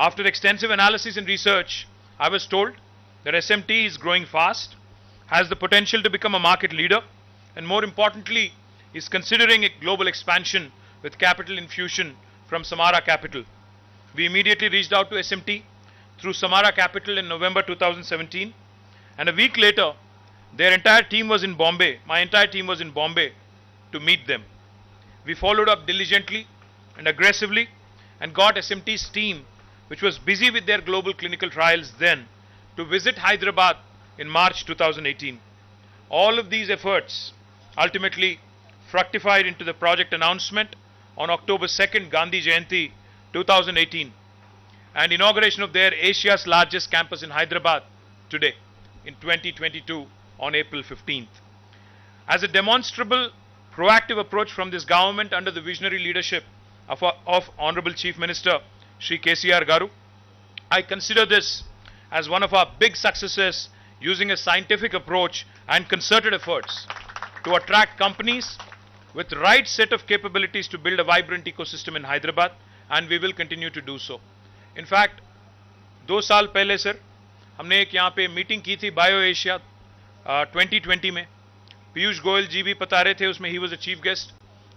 After extensive analysis and research, I was told that SMT is growing fast, has the potential to become a market leader, and more importantly, is considering a global expansion with capital infusion from Samara Capital. We immediately reached out to SMT through Samara Capital in November 2017, and a week later, their entire team was in Bombay, my entire team was in Bombay to meet them. We followed up diligently and aggressively and got SMT's team, which was busy with their global clinical trials then, to visit Hyderabad in March 2018. All of these efforts ultimately fructified into the project announcement on October 2nd, Gandhi Jayanti 2018, and inauguration of their Asia's largest campus in Hyderabad today in 2022 on April 15th. As a demonstrable, proactive approach from this government under the visionary leadership of Honorable Chief Minister Shri KCR Garu, I consider this as one of our big successes using a scientific approach and concerted efforts to attract companies with the right set of capabilities to build a vibrant ecosystem in Hyderabad, and we will continue to do so. In fact, 2 साल पहले sir हमने एक यहाँ पे meeting की थी bio Asia 2020 में. पीयूष गोयल जी भी बता रहे थे उसमें, he was a chief guest.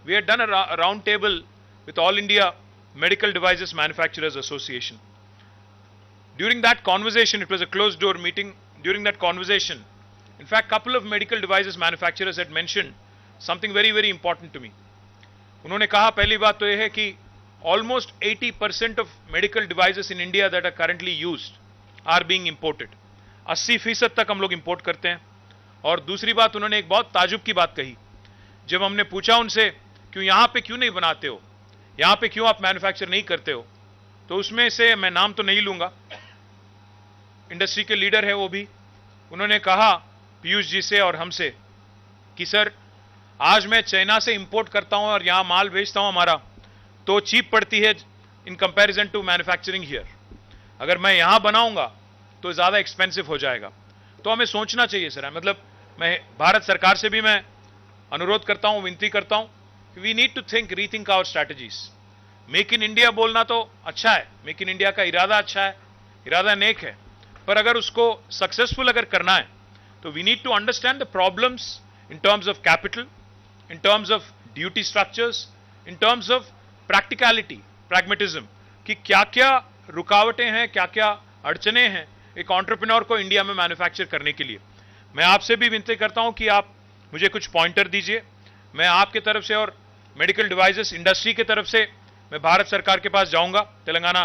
We had done a round table with All India Medical Devices Manufacturers Association. During that conversation, it was a closed door meeting. During that conversation, in fact, couple of medical devices manufacturers had mentioned something very, very important to me. उन्होंने कहा पहली बात तो यह है कि almost 80% of medical devices in India that are currently used are being imported. 80% तक हम लोग import करते हैं. और दूसरी बात उन्होंने एक बहुत ताजुब की बात कही. जब हमने पूछा उनसे क्यों यहाँ पे क्यों नहीं बनाते हो, यहाँ पे क्यों आप मैन्युफैक्चर नहीं करते हो, तो उसमें से मैं नाम तो नहीं लूंगा, इंडस्ट्री के लीडर है वो भी, उन्होंने कहा पीयूष जी से और हमसे कि सर आज मैं चाइना से इंपोर्ट करता हूं और यहां माल भेजता हूं हमारा, तो चीप पड़ती है in comparison to manufacturing here. अगर मैं यहां बनाऊंगा तो ज्यादा एक्सपेंसिव हो जाएगा. तो हमें सोचना चाहिए सर. मतलब मैं भारत सरकार से भी मैं अनुरोध करता हूं, विनती करता हूं, we need to rethink our strategies. Make in India बोलना तो अच्छा है, मेक इन इंडिया का इरादा अच्छा है, इरादा नेक है, पर अगर उसको सक्सेसफुल अगर करना है तो we need to understand the problems in terms of capital, in terms of duty structures, in terms of practicality, pragmatism, कि क्या-क्या रुकावटें हैं, क्या-क्या अड़चने हैं एक एंटरप्रेन्योर को इंडिया में मैन्युफैक्चर करने के लिए. मैं आपसे भी विनती करता हूं कि आप मुझे कुछ पॉइंटर दीजिए. मैं आपके तरफ से और मेडिकल डिवाइसेस इंडस्ट्री की तरफ से मैं भारत सरकार के पास जाऊंगा, तेलंगाना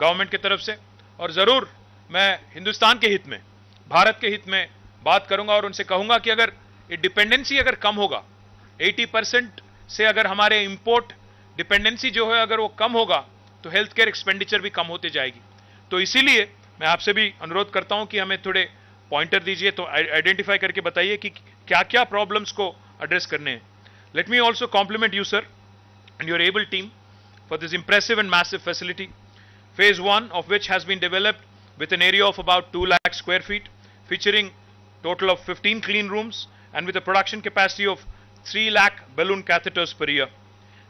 गवर्नमेंट की तरफ से, और जरूर मैं हिंदुस्तान के हित में, भारत के हित में बात करूंगा और उनसे कहूंगा कि अगर ये डिपेंडेंसी अगर कम होगा, 80% से अगर हमारे इंपोर्ट डिपेंडेंसी जो है अगर वो कम होगा तो हेल्थ केयर एक्सपेंडिचर भी कम होती जाएगी. तो इसीलिए मैं आपसे भी अनुरोध करता हूं कि हमें थोड़े पॉइंटर दीजिए, तो आइडेंटिफाई करके बताइए कि क्या-क्या प्रॉब्लम्स को एड्रेस करने हैं. Let me also compliment you sir and your able team for this impressive and massive facility. Phase 1 of which has been developed with an area of about 2 lakh square feet, featuring total of 15 clean rooms and with a production capacity of 3 lakh balloon catheters per year.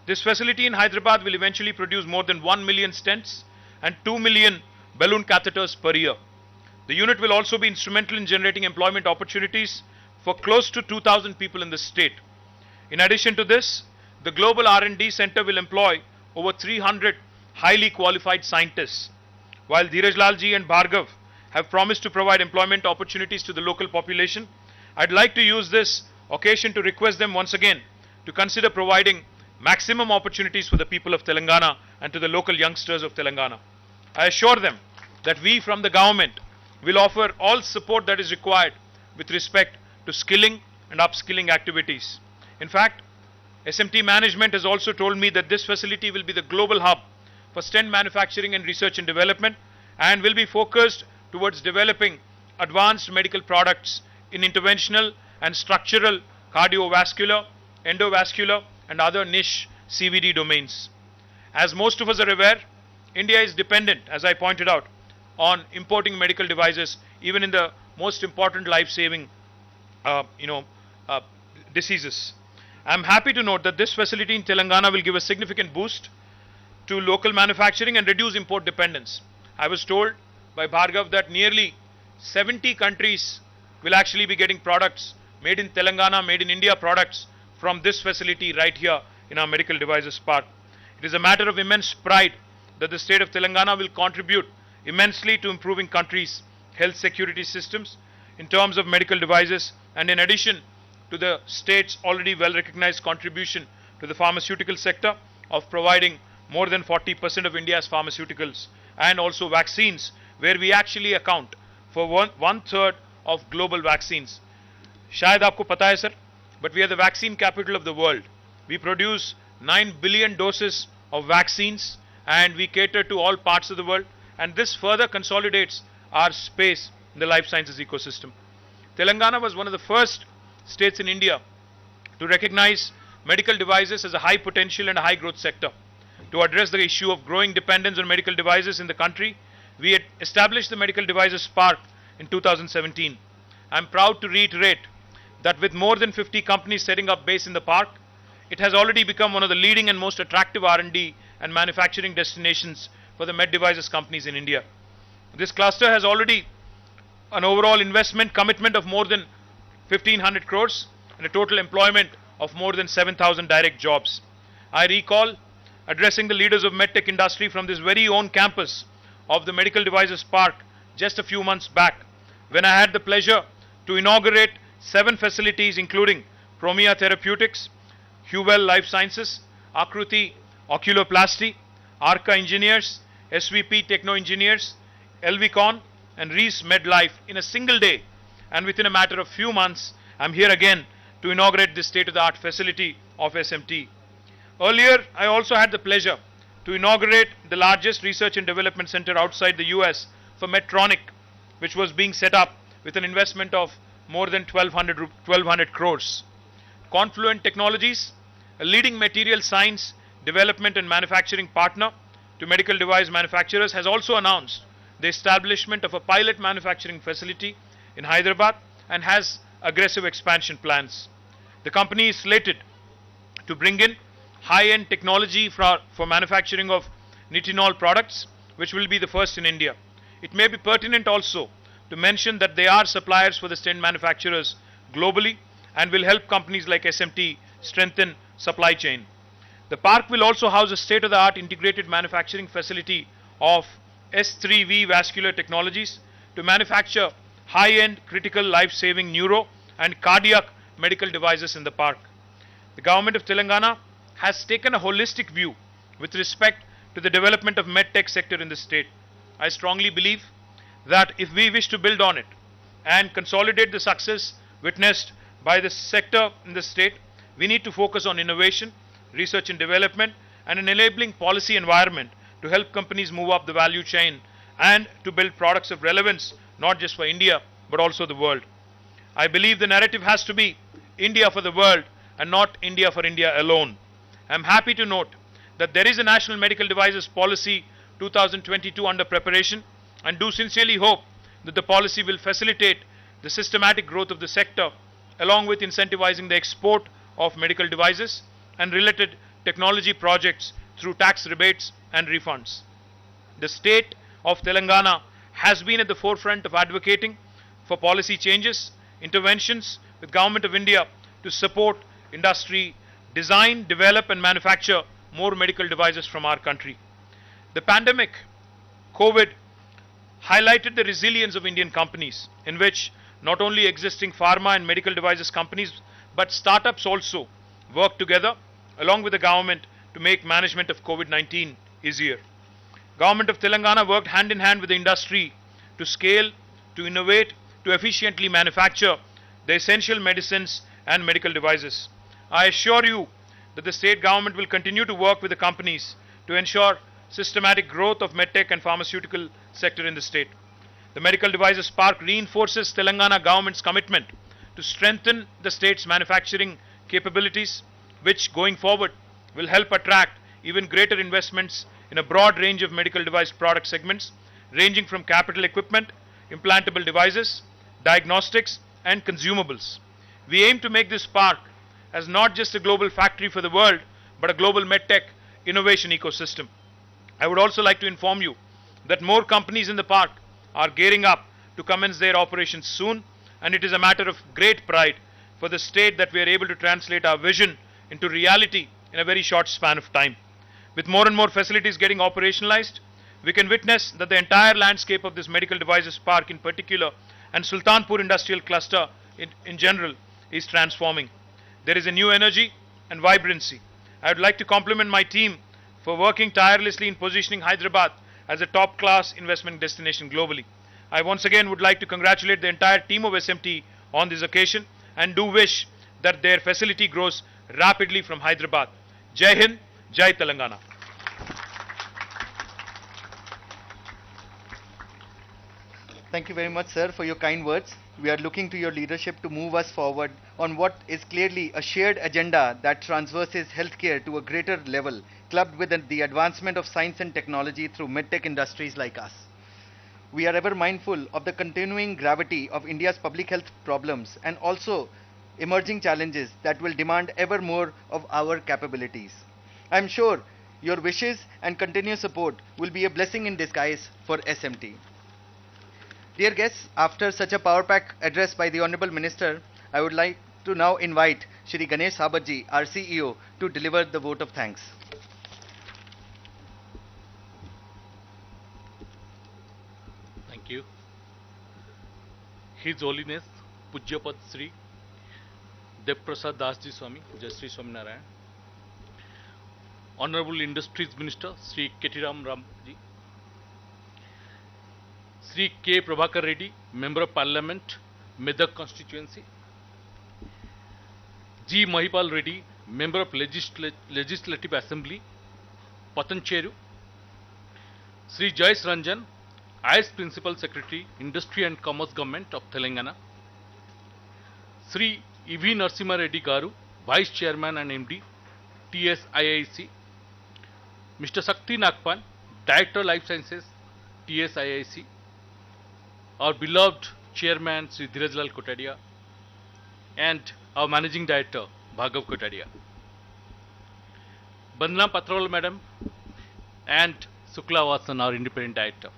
This facility in Hyderabad will eventually produce more than 1 million stents and 2 million balloon catheters per year. The unit will also be instrumental in generating employment opportunities for close to 2,000 people in the state. In addition to this, the Global R&D Center will employ over 300 highly qualified scientists. While Dheeraj Lal ji and Bhargav have promised to provide employment opportunities to the local population, I'd like to use this occasion to request them once again to consider providing maximum opportunities for the people of Telangana and to the local youngsters of Telangana. I assure them that we from the government will offer all support that is required with respect to skilling and upskilling activities. In fact, SMT management has also told me that this facility will be the global hub for stent manufacturing and research and development, and will be focused towards developing advanced medical products in interventional and structural cardiovascular, endovascular and other niche CVD domains. As most of us are aware, India is dependent, as I pointed out, on importing medical devices even in the most important life-saving diseases. I am happy to note that this facility in Telangana will give a significant boost to local manufacturing and reduce import dependence. I was told by Bhargav that nearly 70 countries will actually be getting products made in Telangana, made in India products from this facility right here in our medical devices park. It is a matter of immense pride that the state of Telangana will contribute immensely to improving country's health security systems in terms of medical devices, and in addition to the state's already well recognized contribution to the pharmaceutical sector of providing more than 40% of India's pharmaceuticals and also vaccines, where we actually account for one third of global vaccines. शायद आपको पता है sir, but we are the vaccine capital of the world. We produce 9 billion doses of vaccines and we cater to all parts of the world, and this further consolidates our space in the life sciences ecosystem. Telangana was one of the first states in India to recognize medical devices as a high potential and a high growth sector. To address the issue of growing dependence on medical devices in the country, we had established the Medical Devices Park in 2017. I am proud to reiterate that with more than 50 companies setting up base in the park, it has already become one of the leading and most attractive R&D and manufacturing destinations for the med devices companies in India. This cluster has already an overall investment commitment of more than 1500 crores and a total employment of more than 7,000 direct jobs. I recall addressing the leaders of medtech industry from this very own campus of the Medical Devices Park just a few months back, when I had the pleasure to inaugurate 7 facilities including Promia Therapeutics, Huwell Life Sciences, Akruti Oculoplasty, Arca Engineers, SVP Techno Engineers, Elvicon and Reese MedLife in a single day, and within a matter of few months I am here again to inaugurate this state-of-the-art facility of SMT. Earlier, I also had the pleasure to inaugurate the largest research and development center outside the US for Medtronic, which was being set up with an investment of more than 1200 crores. Confluent Technologies, a leading material science, development and manufacturing partner to medical device manufacturers, has also announced the establishment of a pilot manufacturing facility in Hyderabad and has aggressive expansion plans. The company is slated to bring in high-end technology for manufacturing of nitinol products, which will be the first in India. It may be pertinent also to mention that they are suppliers for the stent manufacturers globally and will help companies like SMT strengthen supply chain. The park will also house a state-of-the-art integrated manufacturing facility of S3V Vascular Technologies to manufacture high-end critical life-saving neuro and cardiac medical devices in the park. The government of Telangana has taken a holistic view with respect to the development of medtech sector in the state. I strongly believe that if we wish to build on it and consolidate the success witnessed by the sector in the state, we need to focus on innovation, research and development, and an enabling policy environment to help companies move up the value chain and to build products of relevance not just for India but also the world. I believe the narrative has to be India for the world and not India for India alone. I am happy to note that there is a National Medical Devices Policy 2022 under preparation, and do sincerely hope that the policy will facilitate the systematic growth of the sector along with incentivizing the export of medical devices and related technology projects through tax rebates and refunds. The state of Telangana has been at the forefront of advocating for policy changes, interventions with Government of India to support industry, design, develop and manufacture more medical devices from our country. The pandemic, COVID, highlighted the resilience of Indian companies, in which not only existing pharma and medical devices companies but startups also work together along with the government to make management of COVID-19 easier. Government of Telangana worked hand in hand with the industry to scale, to innovate, to efficiently manufacture the essential medicines and medical devices. I assure you that the state government will continue to work with the companies to ensure systematic growth of medtech and pharmaceutical sector in the state. The Medical Devices Park reinforces Telangana government's commitment to strengthen the state's manufacturing capabilities, which going forward will help attract even greater investments in a broad range of medical device product segments, ranging from capital equipment, implantable devices, diagnostics and consumables. We aim to make this park as not just a global factory for the world, but a global medtech innovation ecosystem. I would also like to inform you that more companies in the park are gearing up to commence their operations soon, and it is a matter of great pride for the state that we are able to translate our vision into reality in a very short span of time. With more and more facilities getting operationalized, we can witness that the entire landscape of this medical devices park in particular and Sultanpur industrial cluster in general is transforming. There is a new energy and vibrancy. I would like to compliment my team for working tirelessly in positioning Hyderabad as a top-class investment destination globally. I once again would like to congratulate the entire team of SMT on this occasion and do wish that their facility grows rapidly from Hyderabad. Jai Hind, Jai Telangana. Thank you very much, sir, for your kind words. We are looking to your leadership to move us forward on what is clearly a shared agenda that transverses healthcare to a greater level, clubbed with the advancement of science and technology through medtech industries like us. We are ever mindful of the continuing gravity of India's public health problems and also emerging challenges that will demand ever more of our capabilities. I am sure your wishes and continuous support will be a blessing in disguise for SMT. Dear guests, after such a power-packed address by the Honorable Minister, I would like to now invite Shri Ganesh Sabatji, our CEO, to deliver the vote of thanks. Thank you. His Holiness Pujyapad Sri Devprasad Dasji Swami, Jai Sri Swaminarayan, Honorable Industries Minister Sri Ram Ji, Sri K. Prabhakar Reddy, Member of Parliament, Medak Constituency, G. Mahipal Reddy, Member of Legislative Assembly, Patancheru, Sri Jais Ranjan, IS Principal Secretary, Industry and Commerce Government of Telangana, Sri E.V. Narasimha Reddy Garu, Vice Chairman and MD, TSIIC, Mr. Sakti Nagpan, Director Life Sciences, TSIIC, our beloved Chairman Sri Dhirajlal Kotadia, and our Managing Director Bhargav Kotadia, Bandana Patrawal Madam, and Sukla Vasan, our Independent Director.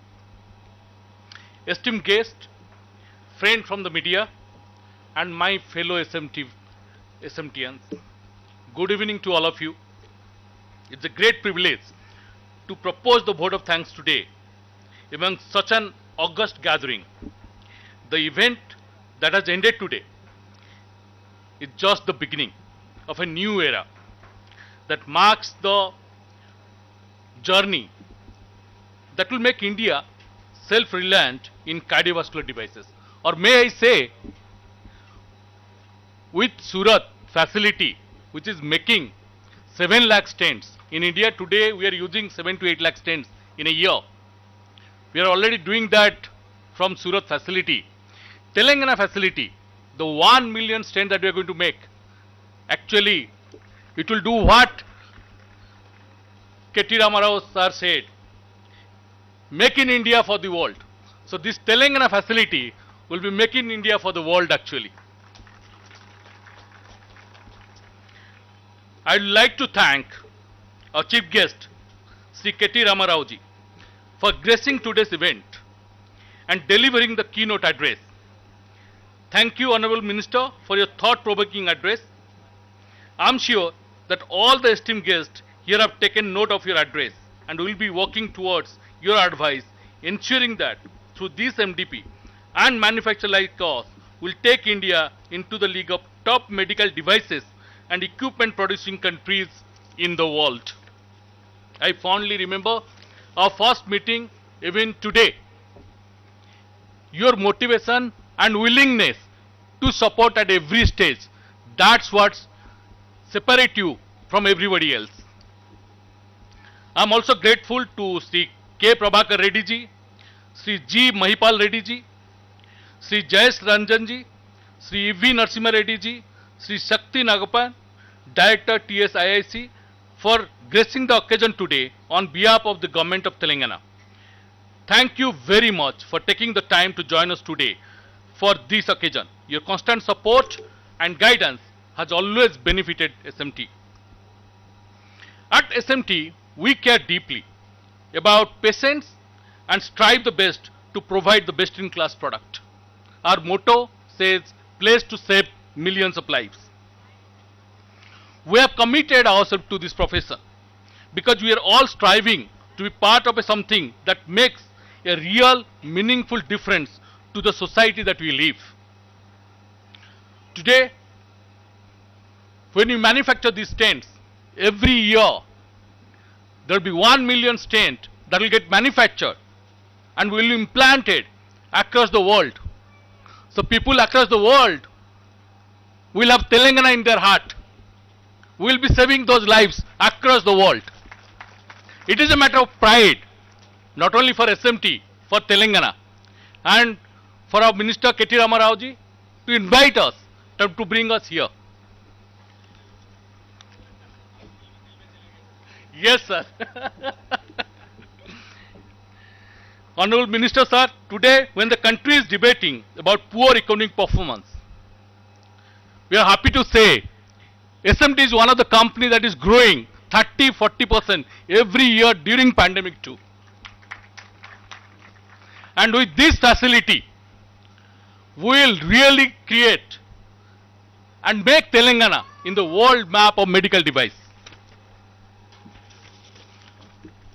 Esteemed guest, friend from the media, and my fellow SMTians, good evening to all of you. It's a great privilege to propose the vote of thanks today among such an august gathering. The event that has ended today is just the beginning of a new era that marks the journey that will make India self-reliant in cardiovascular devices. Or may I say, with Surat facility, which is making 7 lakh stents. In India today, we are using 7 to 8 lakh stents in a year. We are already doing that from Surat facility. Telangana facility, the 1 million stent that we are going to make, actually, it will do what Rama Rao sir said, make in India for the world. So this Telangana facility will be making India for the world actually. I would like to thank our chief guest, Sri Rama Rao ji, for gracing today's event and delivering the keynote address. Thank you, Honorable Minister, for your thought-provoking address. I am sure that all the esteemed guests here have taken note of your address and will be working towards your advice, ensuring that through this MDP and manufacture like us will take India into the league of top medical devices and equipment producing countries in the world. I fondly remember our first meeting even today. Your motivation and willingness to support at every stage, that's what separates you from everybody else. I am also grateful to Sri K. Prabhakar Reddy ji, Sri G. Mahipal Reddy ji, Sri Jais Ranjan ji, Sri E.V. Narasimha Reddy ji, Sri Shakti Nagapan, Director TSIIC, for gracing the occasion today on behalf of the Government of Telangana. Thank you very much for taking the time to join us today for this occasion. Your constant support and guidance has always benefited SMT. At SMT, we care deeply about patients and strive the best to provide the best-in-class product. Our motto says, place to save millions of lives. We have committed ourselves to this profession because we are all striving to be part of something that makes a real, meaningful difference to the society that we live. Today, when we manufacture these tents, every year there will be 1 million tents that will get manufactured and will be implanted across the world. So people across the world will have Telangana in their heart. We will be saving those lives across the world. It is a matter of pride, not only for SMT, for Telangana, and for our Minister K.T. Rama Rao ji to invite us, to bring us here. Yes, sir. Honorable Minister, sir, today when the country is debating about poor economic performance, we are happy to say SMT is one of the companies that is growing 30-40% every year during pandemic too. And with this facility, we will really create and make Telangana in the world map of medical device.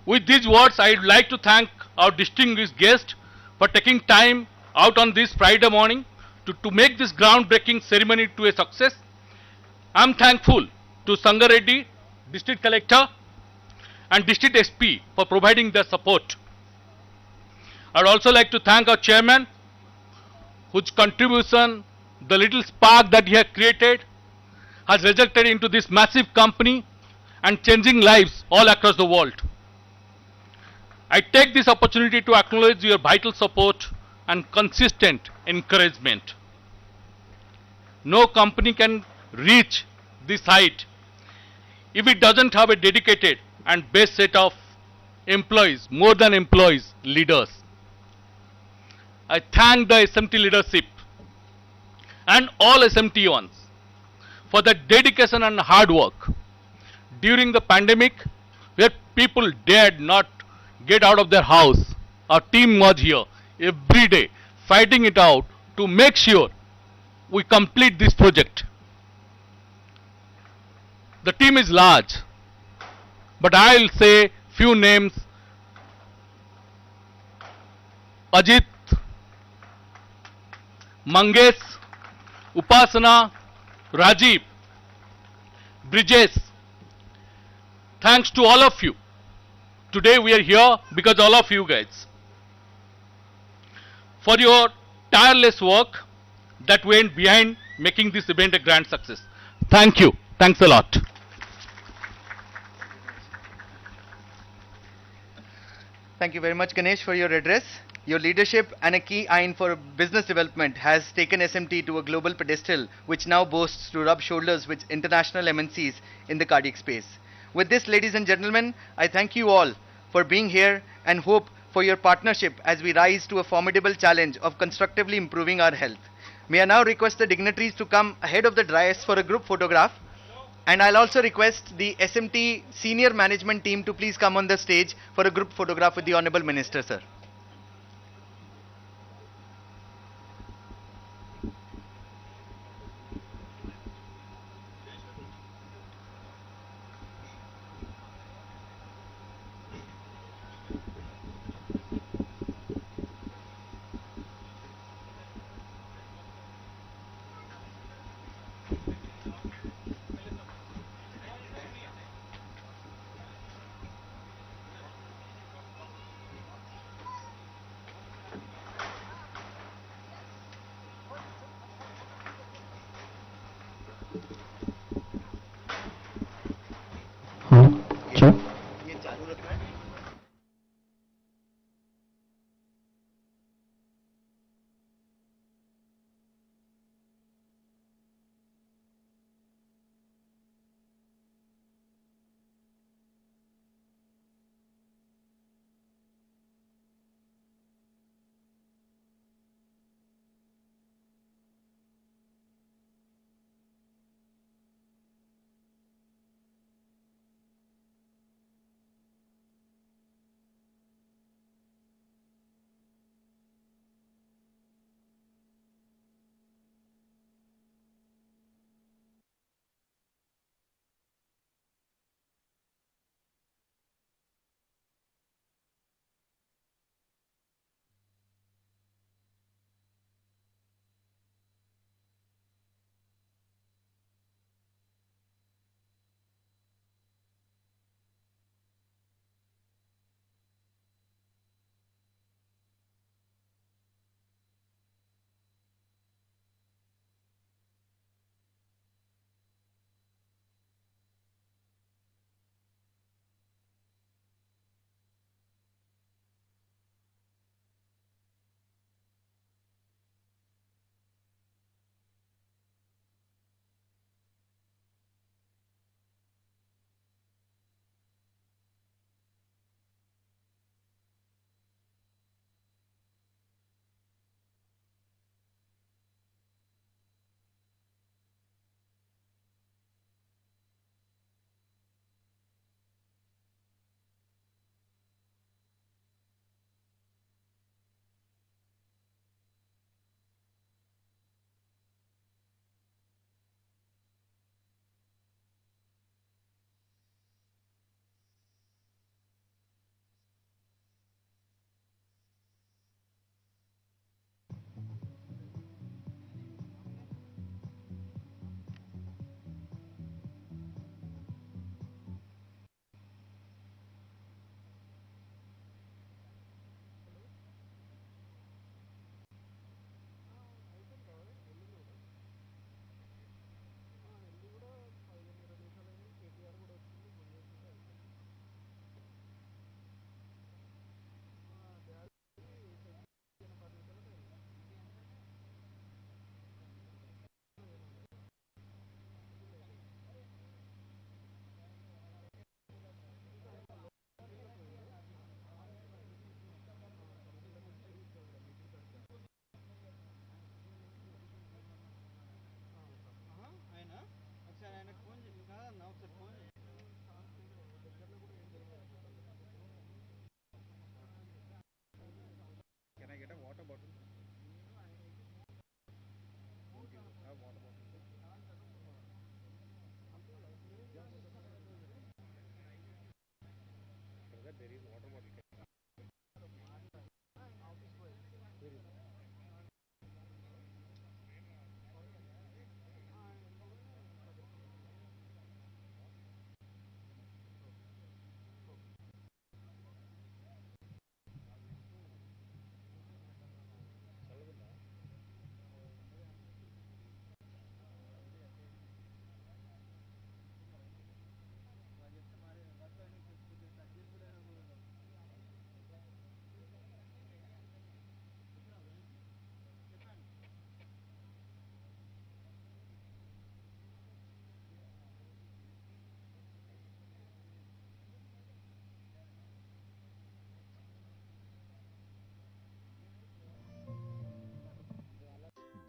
With these words, I would like to thank our distinguished guest for taking time out on this Friday morning to make this groundbreaking ceremony to a success. I am thankful to Sanga Reddy, District Collector and District SP for providing their support. I would also like to thank our Chairman, whose contribution, the little spark that he has created, has resulted into this massive company and changing lives all across the world. I take this opportunity to acknowledge your vital support and consistent encouragement. No company can reach this height if it doesn't have a dedicated and best set of employees, more than employees, leaders. I thank the SMT leadership and all SMT1s for the dedication and hard work during the pandemic, where people dared not get out of their house. Our team was here every day fighting it out to make sure we complete this project. The team is large, but I'll say few names. Ajit, Mangesh, Upasana, Rajiv, Brijesh. Thanks to all of you. Today we are here because all of you guys, for your tireless work that went behind making this event a grand success. Thank you. Thanks a lot. Thank you very much, Ganesh, for your address. Your leadership and a key eye for business development has taken SMT to a global pedestal, which now boasts to rub shoulders with international MNCs in the cardiac space. With this, ladies and gentlemen, I thank you all for being here and hope for your partnership as we rise to a formidable challenge of constructively improving our health. May I now request the dignitaries to come ahead of the dais for a group photograph. And I'll also request the SMT senior management team to please come on the stage for a group photograph with the Honorable Minister, sir.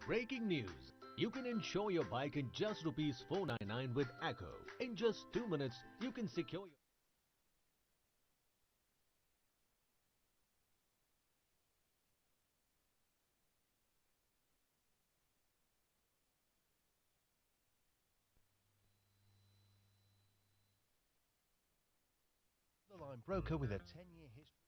Breaking news. You can insure your bike in just rupees 499 with Echo. In just 2 minutes, you can secure your... The line broker with a 10-year history.